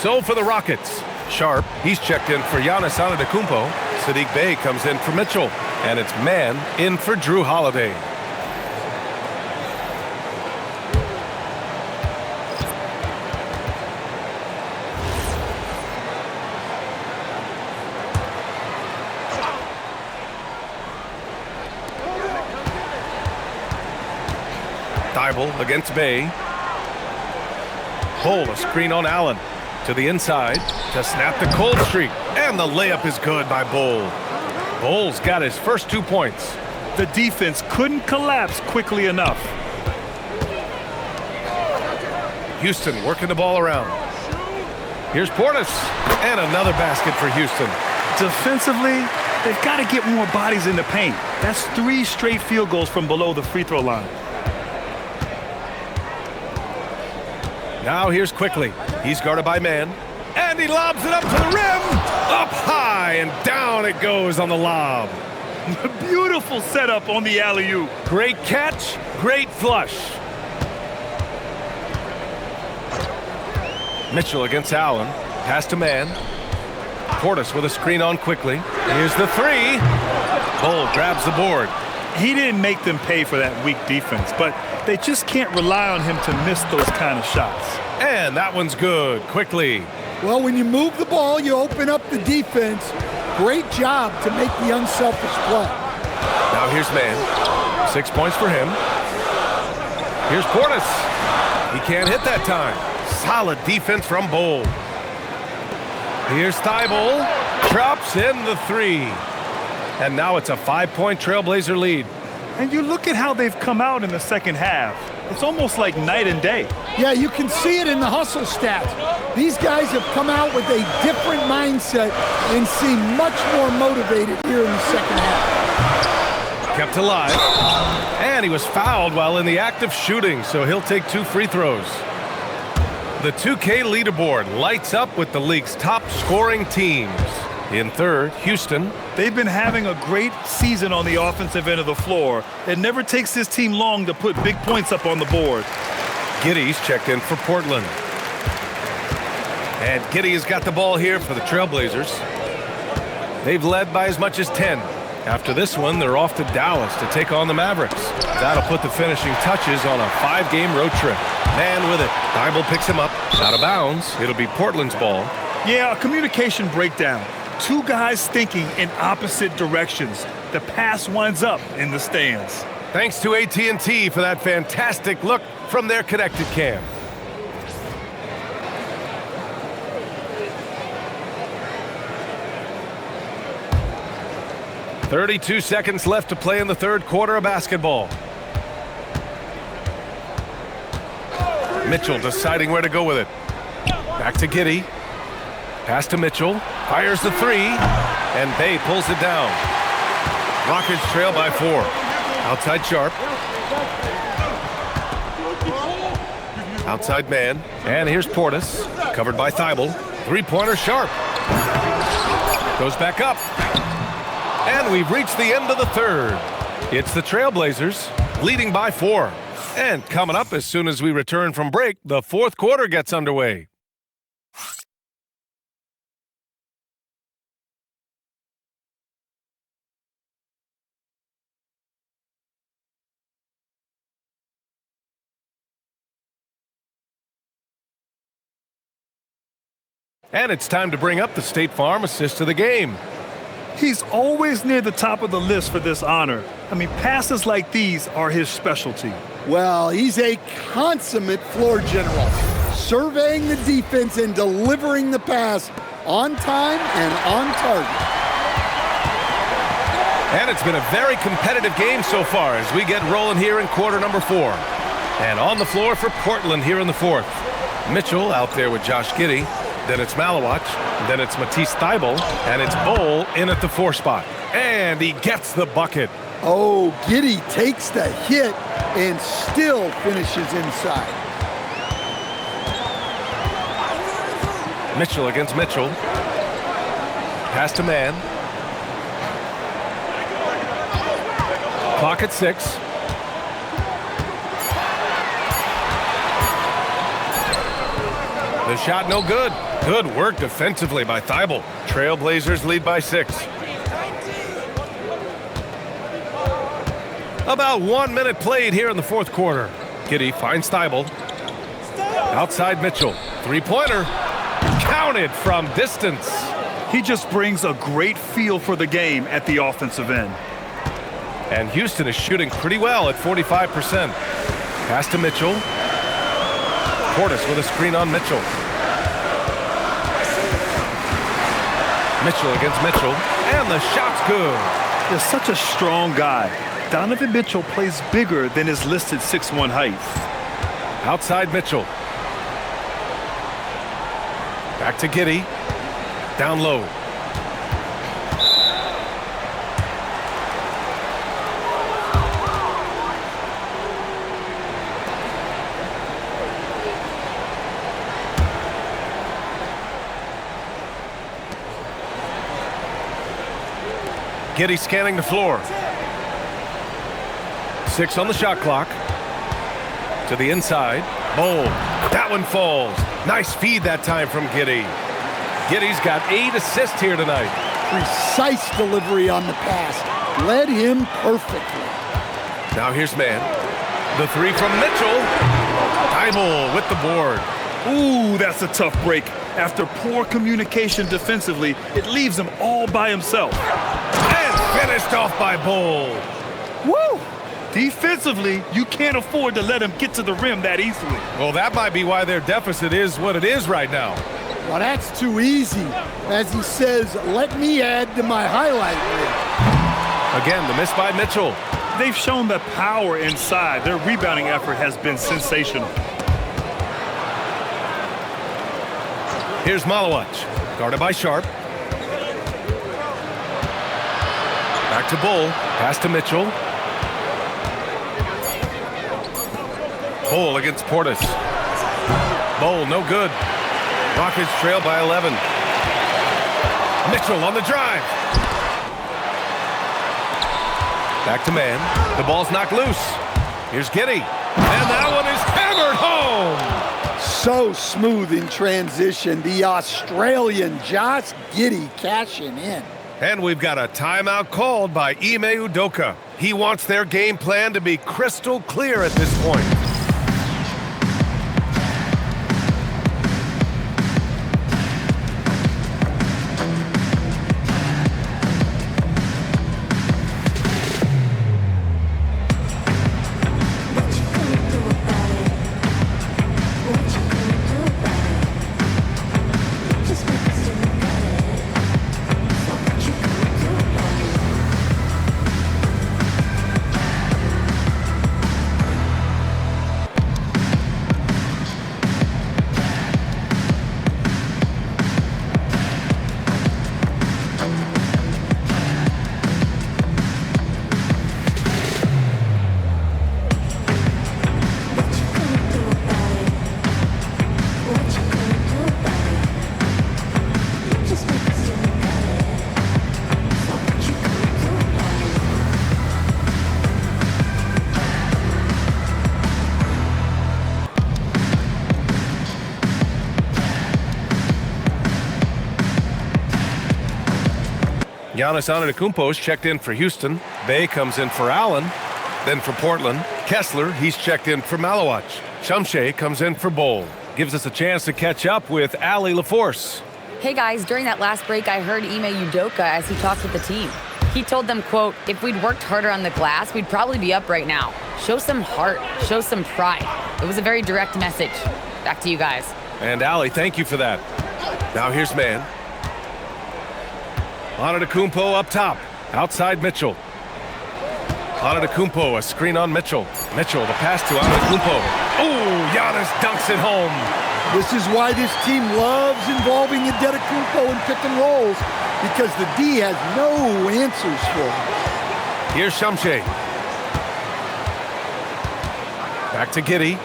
So for the Rockets, Sharp, he's checked in for Giannis Antetokounmpo. Saddiq Bey comes in for Mitchell. And it's Man in for Drew Holiday. Thibault against Bey. Bull, a screen on Allen. To the inside to snap the cold streak. And the layup is good by Bull. Bull's got his first 2 points. The defense couldn't collapse quickly enough. Houston working the ball around. Here's Portis. And another basket for Houston. Defensively, they've got to get more bodies in the paint. That's 3 straight field goals from below the free throw line. Now here's Quickly. He's guarded by Man. And he lobs it up to the rim. Up high and down it goes on the lob. Beautiful setup on the alley-oop. Great catch, great flush. Mitchell against Allen. Pass to Man. Portis with a screen on Quickly. Here's the three. Bull grabs the board. He didn't make them pay for that weak defense, but they just can't rely on him to miss those kind of shots. And that one's good. Quickly. Well, when you move the ball, you open up the defense. Great job to make the unselfish play. Now here's Man. 6 points for him. Here's Portis. He can't hit that time. Solid defense from Bull. Here's Thibault. Drops in the three. And now it's a 5-point Trailblazer lead. And you look at how they've come out in the second half. It's almost like night and day. Yeah, you can see it in the hustle stats. These guys have come out with a different mindset and seem much more motivated here in the second half. Kept alive. And he was fouled while in the act of shooting, so he'll take 2 free throws. The 2K leaderboard lights up with the league's top scoring teams. In third, Houston. They've been having a great season on the offensive end of the floor. It never takes this team long to put big points up on the board. Giddey's checked in for Portland. And Giddey has got the ball here for the Trailblazers. They've led by as much as 10. After this one, they're off to Dallas to take on the Mavericks. That'll put the finishing touches on a 5-game road trip. Man with it. Thibault picks him up. Out of bounds. It'll be Portland's ball. Yeah, a communication breakdown. 2 guys thinking in opposite directions. The pass winds up in the stands. Thanks to AT&T for that fantastic look from their connected cam. "32 seconds left to play in the third quarter of basketball. Mitchell deciding where to go with it. Back to Giddey. Pass to Mitchell. Fires the three. And Bey pulls it down. Rockets trail by 4. Outside Sharp. Outside Man. And here's Portis. Covered by Thibault. 3-pointer Sharp. Goes back up. And we've reached the end of the third. It's the Trailblazers leading by 4. And coming up as soon as we return from break, the fourth quarter gets underway. And it's time to bring up the State Farm assist of the game. He's always near the top of the list for this honor. I mean, passes like these are his specialty. Well, he's a consummate floor general, surveying the defense and delivering the pass on time and on target. And it's been a very competitive game so far as we get rolling here in quarter number 4. And on the floor for Portland here in the fourth. Mitchell out there with Josh Giddey. Then it's Malawach, then it's Matisse Thybulle, and it's Bowl in at the 4 spot. And he gets the bucket. Oh, Giddey takes the hit and still finishes inside. Mitchell against Mitchell. Pass to man. Clock at 6. The shot no good. Good work defensively by Thybulle. Trailblazers lead by 6. About 1 minute played here in the fourth quarter. Giddey finds Thybulle. Outside Mitchell. Three-pointer. Counted from distance. He just brings a great feel for the game at the offensive end. And Houston is shooting pretty well at 45%. Pass to Mitchell. Portis with a screen on Mitchell. Mitchell against Mitchell, and the shot's good. He's such a strong guy. Donovan Mitchell plays bigger than his listed 6'1" height. Outside Mitchell. Back to Giddey. Down low. Giddey scanning the floor. 6 on the shot clock. To the inside. Bowl. That one falls. Nice feed that time from Giddey. Giddey's got 8 assists here tonight. Precise delivery on the pass. Led him perfectly. Now here's man. The 3 from Mitchell. Thybulle with the board. Ooh, that's a tough break. After poor communication defensively, it leaves him all by himself. Finished off by Bowl. Woo! Defensively, you can't afford to let him get to the rim that easily. Well, that might be why their deficit is what it is right now. Well, that's too easy. As he says, let me add to my highlight reel. Again, the miss by Mitchell. They've shown the power inside. Their rebounding effort has been sensational. Here's Malawach, guarded by Sharp. Back to Bull, pass to Mitchell. Bull against Portis. Bull, no good. Rockets trail by 11. Mitchell on the drive. Back to man. The ball's knocked loose. Here's Giddey. And that one is hammered home. So smooth in transition. The Australian Josh Giddey cashing in. And we've got a timeout called by Ime Udoka. He wants their game plan to be crystal clear at this point. Giannis Antetokounmpo's checked in for Houston. Bay comes in for Allen. Then for Portland, Kessler, he's checked in for Malawach. Shumshay comes in for Bowl. Gives us a chance to catch up with Ali LaForce. Hey guys, during that last break, I heard Ime Udoka as he talked with the team. He told them, quote, if we'd worked harder on the glass, we'd probably be up right now. Show some heart, show some pride. It was a very direct message. Back to you guys. And Ali, thank you for that. Now here's man. Antetokounmpo up top. Outside Mitchell. Antetokounmpo, a screen on Mitchell. Mitchell, the pass to Antetokounmpo. Oh, Giannis dunks it home. This is why this team loves involving Antetokounmpo in pick and rolls, because the D has no answers for him. Here's Shumshay. Back to Giddey.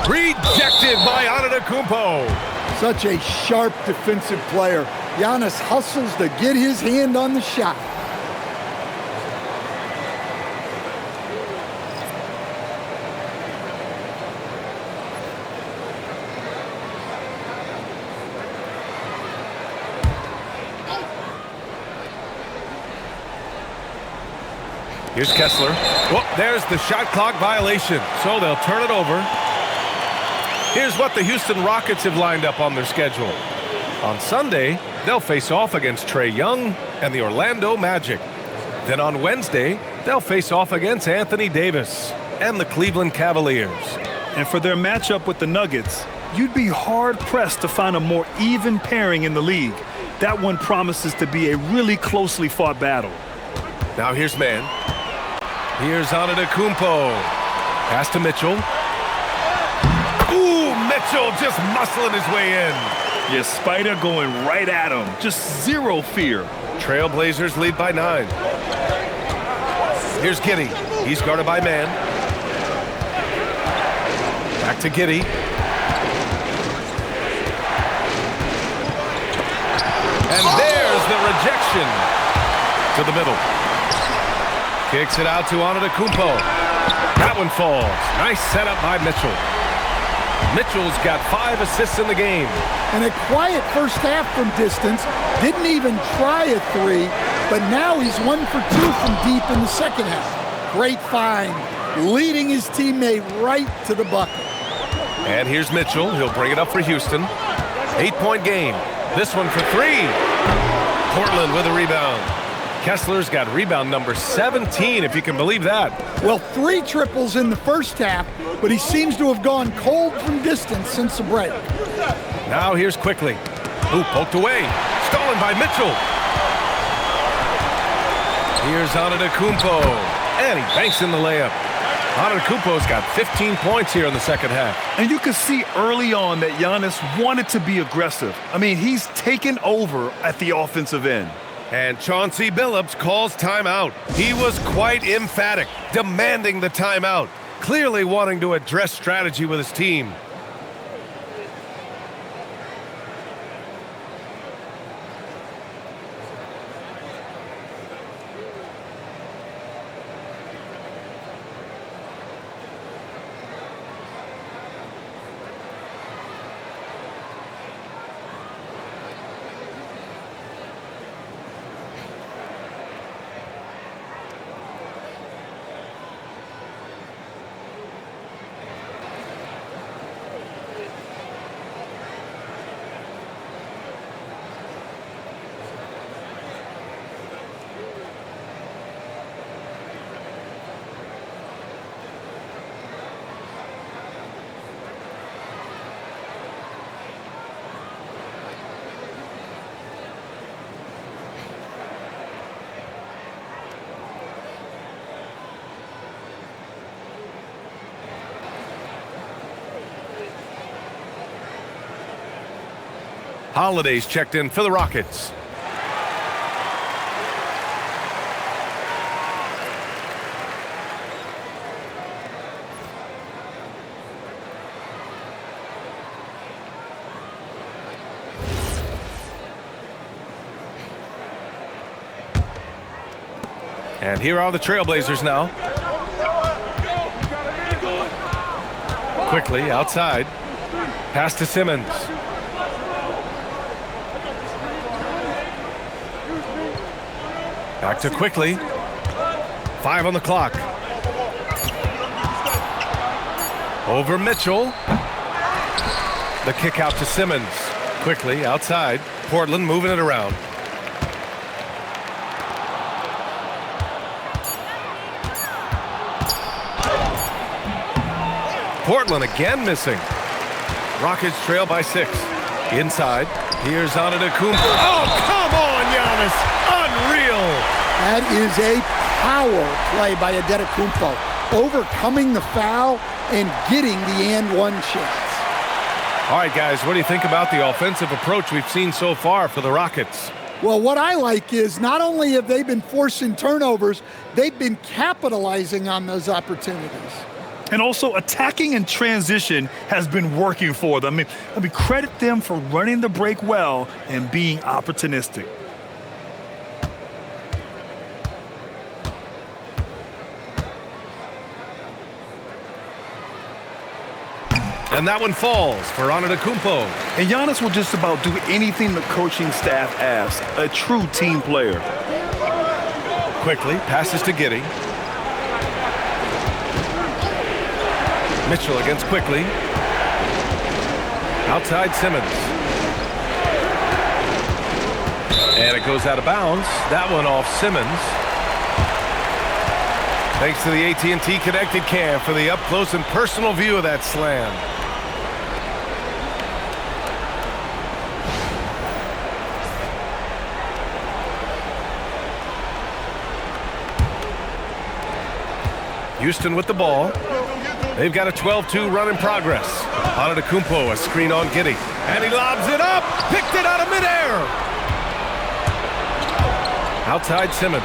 Rejected by Antetokounmpo. Such a sharp defensive player. Giannis hustles to get his hand on the shot. Here's Kessler. Whoop, there's the shot clock violation, so they'll turn it over. Here's what the Houston Rockets have lined up on their schedule. On Sunday, they'll face off against Trae Young and the Orlando Magic. Then on Wednesday, they'll face off against Anthony Davis and the Cleveland Cavaliers. And for their matchup with the Nuggets, you'd be hard-pressed to find a more even pairing in the league. That one promises to be a really closely fought battle. Now here's man. Here's Antetokounmpo. Pass to Mitchell. Ooh, Mitchell just muscling his way in. Yeah, Spider going right at him. Just zero fear. Trailblazers lead by 9. Here's Giddey. He's guarded by man. Back to Giddey. And there's the rejection to the middle. Kicks it out to Antetokounmpo. That one falls. Nice setup by Mitchell. Mitchell's got 5 assists in the game. And a quiet first half from distance. Didn't even try a 3, but now he's 1 for 2 from deep in the second half. Great find, leading his teammate right to the bucket. And here's Mitchell. He'll bring it up for Houston. 8-point game. This one for 3. Portland with a rebound. Kessler's got rebound number 17, if you can believe that. Well, 3 triples in the first half, but he seems to have gone cold from distance since the break. Now here's Quickly. Ooh, poked away. Stolen by Mitchell. Here's Antetokounmpo. And he banks in the layup. Antetokounmpo's got 15 points here in the second half. And you could see early on that Giannis wanted to be aggressive. I mean, he's taken over at the offensive end. And Chauncey Billups calls timeout. He was quite emphatic, demanding the timeout, clearly wanting to address strategy with his team. Holiday's checked in for the Rockets. And here are the Trailblazers now. Quickly outside. Pass to Simmons. Back to Quickly. 5 on the clock. Over Mitchell. The kick out to Simmons. Quickly outside. Portland moving it around. Portland again missing. Rockets trail by 6. Inside. Here's Antetokounmpo. Oh, come on, Giannis. Unreal. That is a power play by Antetokounmpo, overcoming the foul and getting the and one chance. All right, guys, what do you think about the offensive approach we've seen so far for the Rockets? Well, what I like is not only have they been forcing turnovers, they've been capitalizing on those opportunities. And also attacking in transition has been working for them. I mean, credit them for running the break well and being opportunistic. And that one falls for Antetokounmpo. And Giannis will just about do anything the coaching staff asks. A true team player. Quickly passes to Giddey. Mitchell against Quickly. Outside Simmons. And it goes out of bounds. That one off Simmons. Thanks to the AT&T Connected Cam for the up-close and personal view of that slam. Houston with the ball. They've got a 12-2 run in progress. Antetokounmpo, a screen on Giddey. And he lobs it up. Picked it out of midair. Outside Simmons.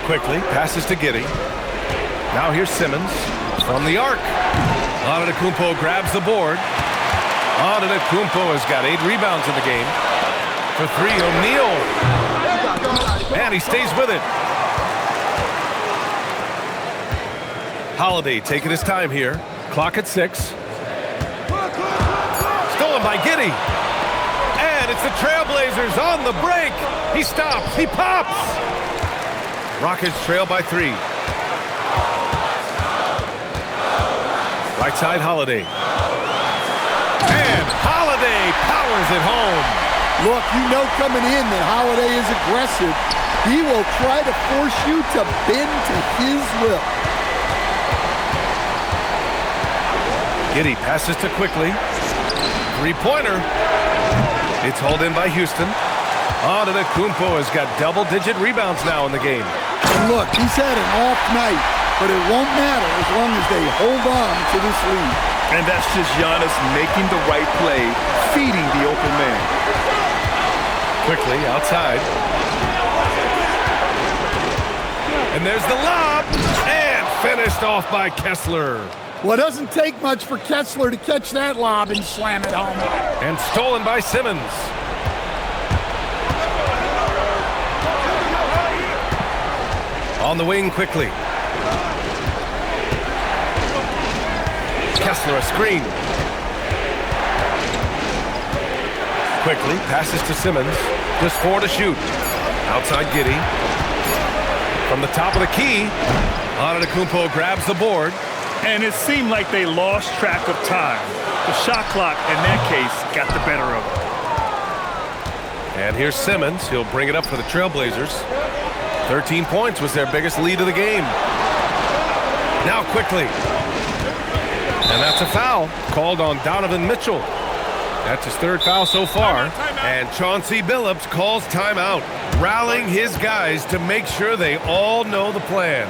Quickly passes to Giddey. Now here's Simmons from the arc. Antetokounmpo grabs the board. Antetokounmpo has got 8 rebounds in the game. For 3, O'Neal. And he stays with it. Holiday taking his time here. Clock at 6. Stolen by Giddey. And it's the Trailblazers on the break. He stops. He pops. Rockets trail by 3. Right side, Holiday. And Holiday powers it home. Look, you know coming in that Holiday is aggressive. He will try to force you to bend to his will. Giddey passes to Quickly. 3-pointer. It's hauled in by Houston. Antetokounmpo has got double-digit rebounds now in the game. And look, he's had an off night, but it won't matter as long as they hold on to this lead. And that's just Giannis making the right play, feeding the open man. Quickly outside. And there's the lob. And finished off by Kessler. Well, it doesn't take much for Kessler to catch that lob and slam it home. And stolen by Simmons. On the wing Quickly. Kessler a screen. Quickly passes to Simmons. Just 4 to shoot. Outside Giddey. From the top of the key, Antetokounmpo grabs the board. And it seemed like they lost track of time. The shot clock, in that case, got the better of it. And here's Simmons. He'll bring it up for the Trailblazers. 13 points was their biggest lead of the game. Now Quickly. And that's a foul called on Donovan Mitchell. That's his 3rd foul so far. And Chauncey Billups calls timeout, rallying his guys to make sure they all know the plan.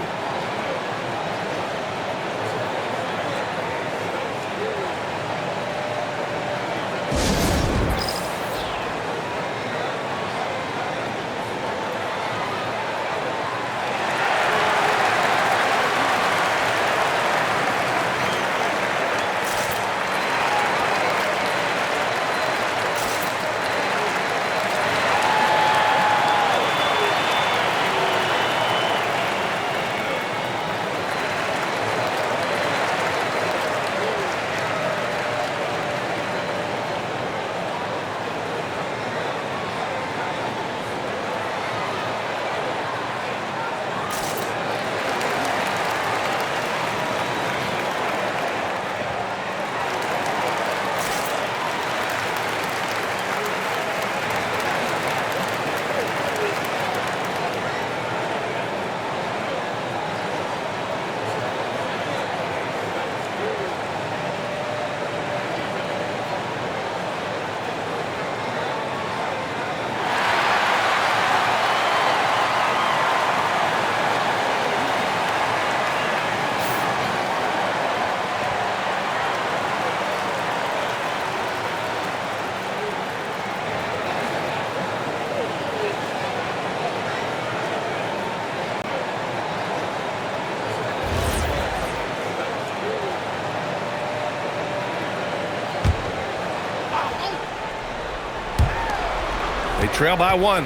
They trail by 1.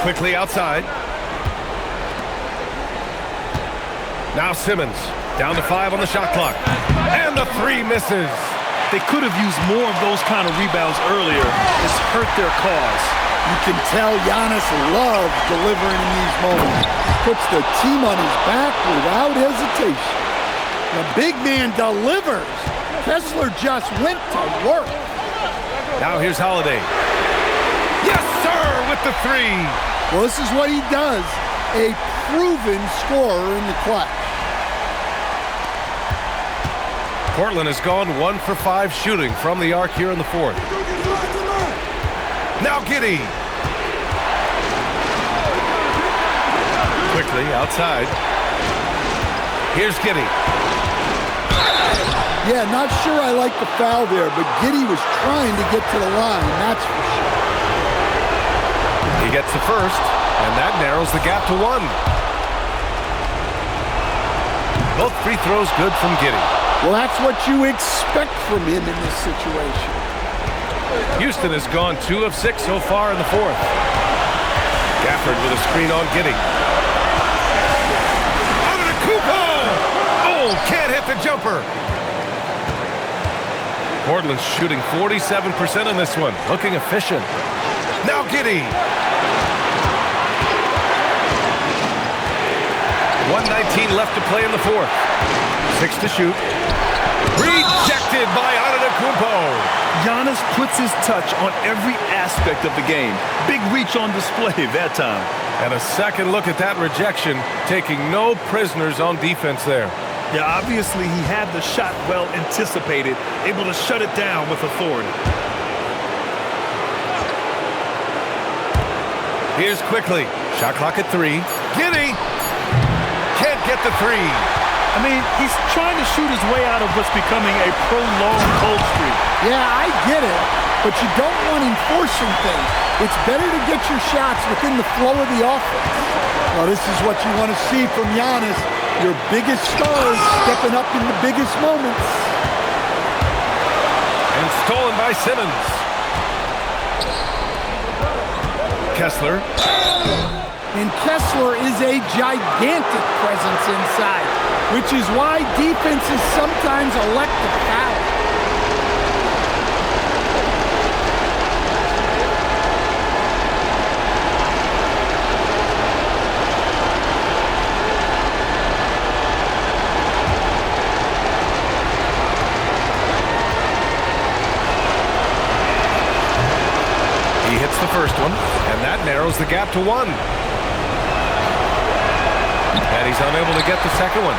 Quickly outside. Now Simmons. Down to 5 on the shot clock. And the 3 misses. They could have used more of those kind of rebounds earlier. It's hurt their cause. You can tell Giannis loves delivering in these moments. Puts the team on his back without hesitation. The big man delivers. Kessler just went to work. Now here's Holiday. Yes, sir, with the 3. Well, this is what he does. A proven scorer in the clutch. Portland has gone 1 for 5 shooting from the arc here in the 4th. Now Giddey. Quickly outside. Here's Giddey. Yeah, not sure I like the foul there, but Giddey was trying to get to the line, that's for sure. He gets the first, and that narrows the gap to 1. Both free throws good from Giddey. Well, that's what you expect from him in this situation. Houston has gone 2 of 6 so far in the 4th. Gafford with a screen on Giddey. Antetokounmpo! Oh, can't hit the jumper. Portland's shooting 47% in this one, looking efficient. Now Giddey. 1:19 left to play in the 4th. 6 to shoot. Rejected by Antetokounmpo. Giannis puts his touch on every aspect of the game. Big reach on display that time. And a second look at that rejection, taking no prisoners on defense there. Yeah, obviously he had the shot well anticipated, able to shut it down with authority. Here's quickly. Shot clock at 3. Giddey can't get the 3. I mean, he's trying to shoot his way out of what's becoming a prolonged cold streak. Yeah, I get it, but you don't want enforcing things. It's better to get your shots within the flow of the offense. Well, this is what you want to see from Giannis. Your biggest stars stepping up in the biggest moments. And stolen by Simmons. Kessler. And Kessler is a gigantic presence inside, which is why defenses sometimes elect to foul. He hits the first one, and that narrows the gap to 1. And he's unable to get the second one.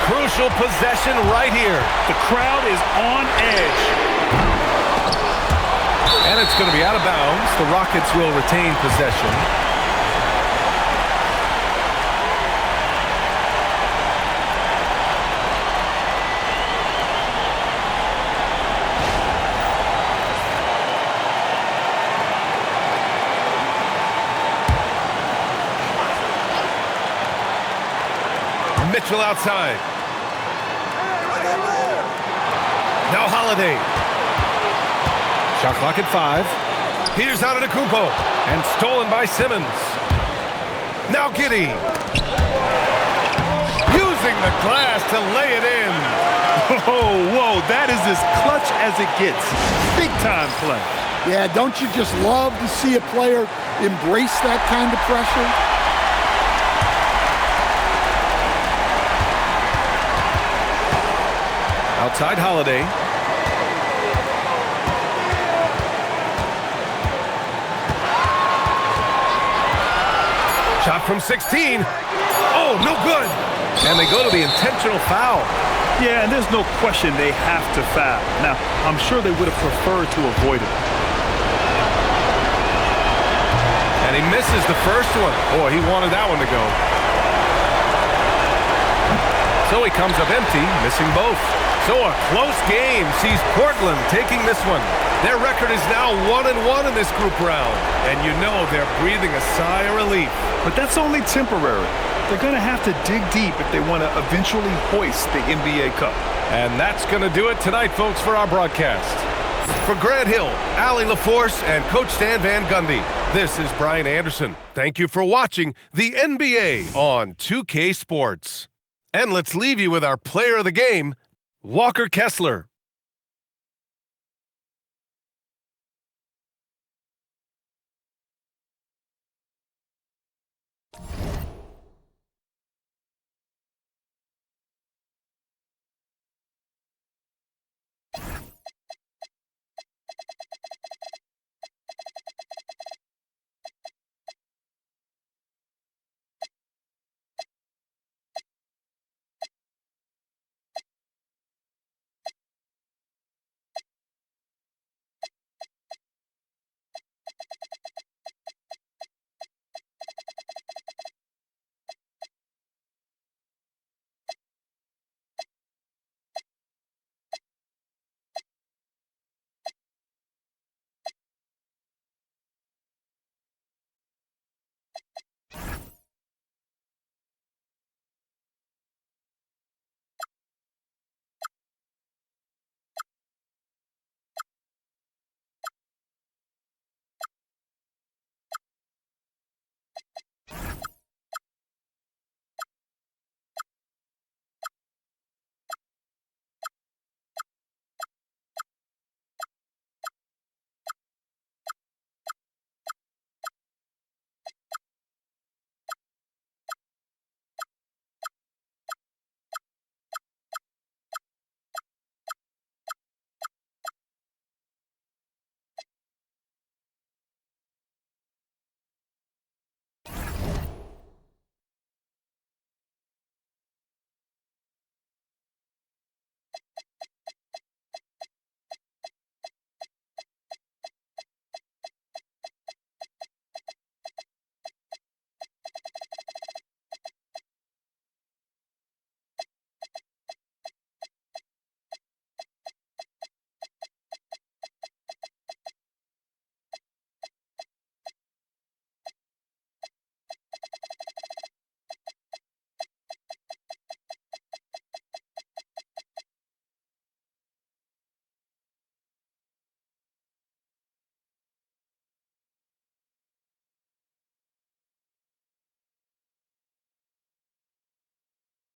Crucial possession right here. The crowd is on edge. And it's going to be out of bounds. The Rockets will retain possession. Mitchell outside. Now Holiday. Shot clock at 5. Here's Antetokounmpo. And stolen by Simmons. Now Giddey. Using the glass to lay it in. Whoa, that is as clutch as it gets. Big time play. Yeah, don't you just love to see a player embrace that kind of pressure? Outside Holiday. Shot from 16. Oh, no good. And they go to the intentional foul. Yeah, and there's no question they have to foul. Now, I'm sure they would have preferred to avoid it. And he misses the first one. Boy, he wanted that one to go. So he comes up empty, missing both. So a close game sees Portland taking this one. Their record is now 1-1 in this group round. And you know they're breathing a sigh of relief. But that's only temporary. They're going to have to dig deep if they want to eventually hoist the NBA Cup. And that's going to do it tonight, folks, for our broadcast. For Grant Hill, Allie LaForce, and Coach Stan Van Gundy, this is Brian Anderson. Thank you for watching the NBA on 2K Sports. And let's leave you with our player of the game, Walker Kessler.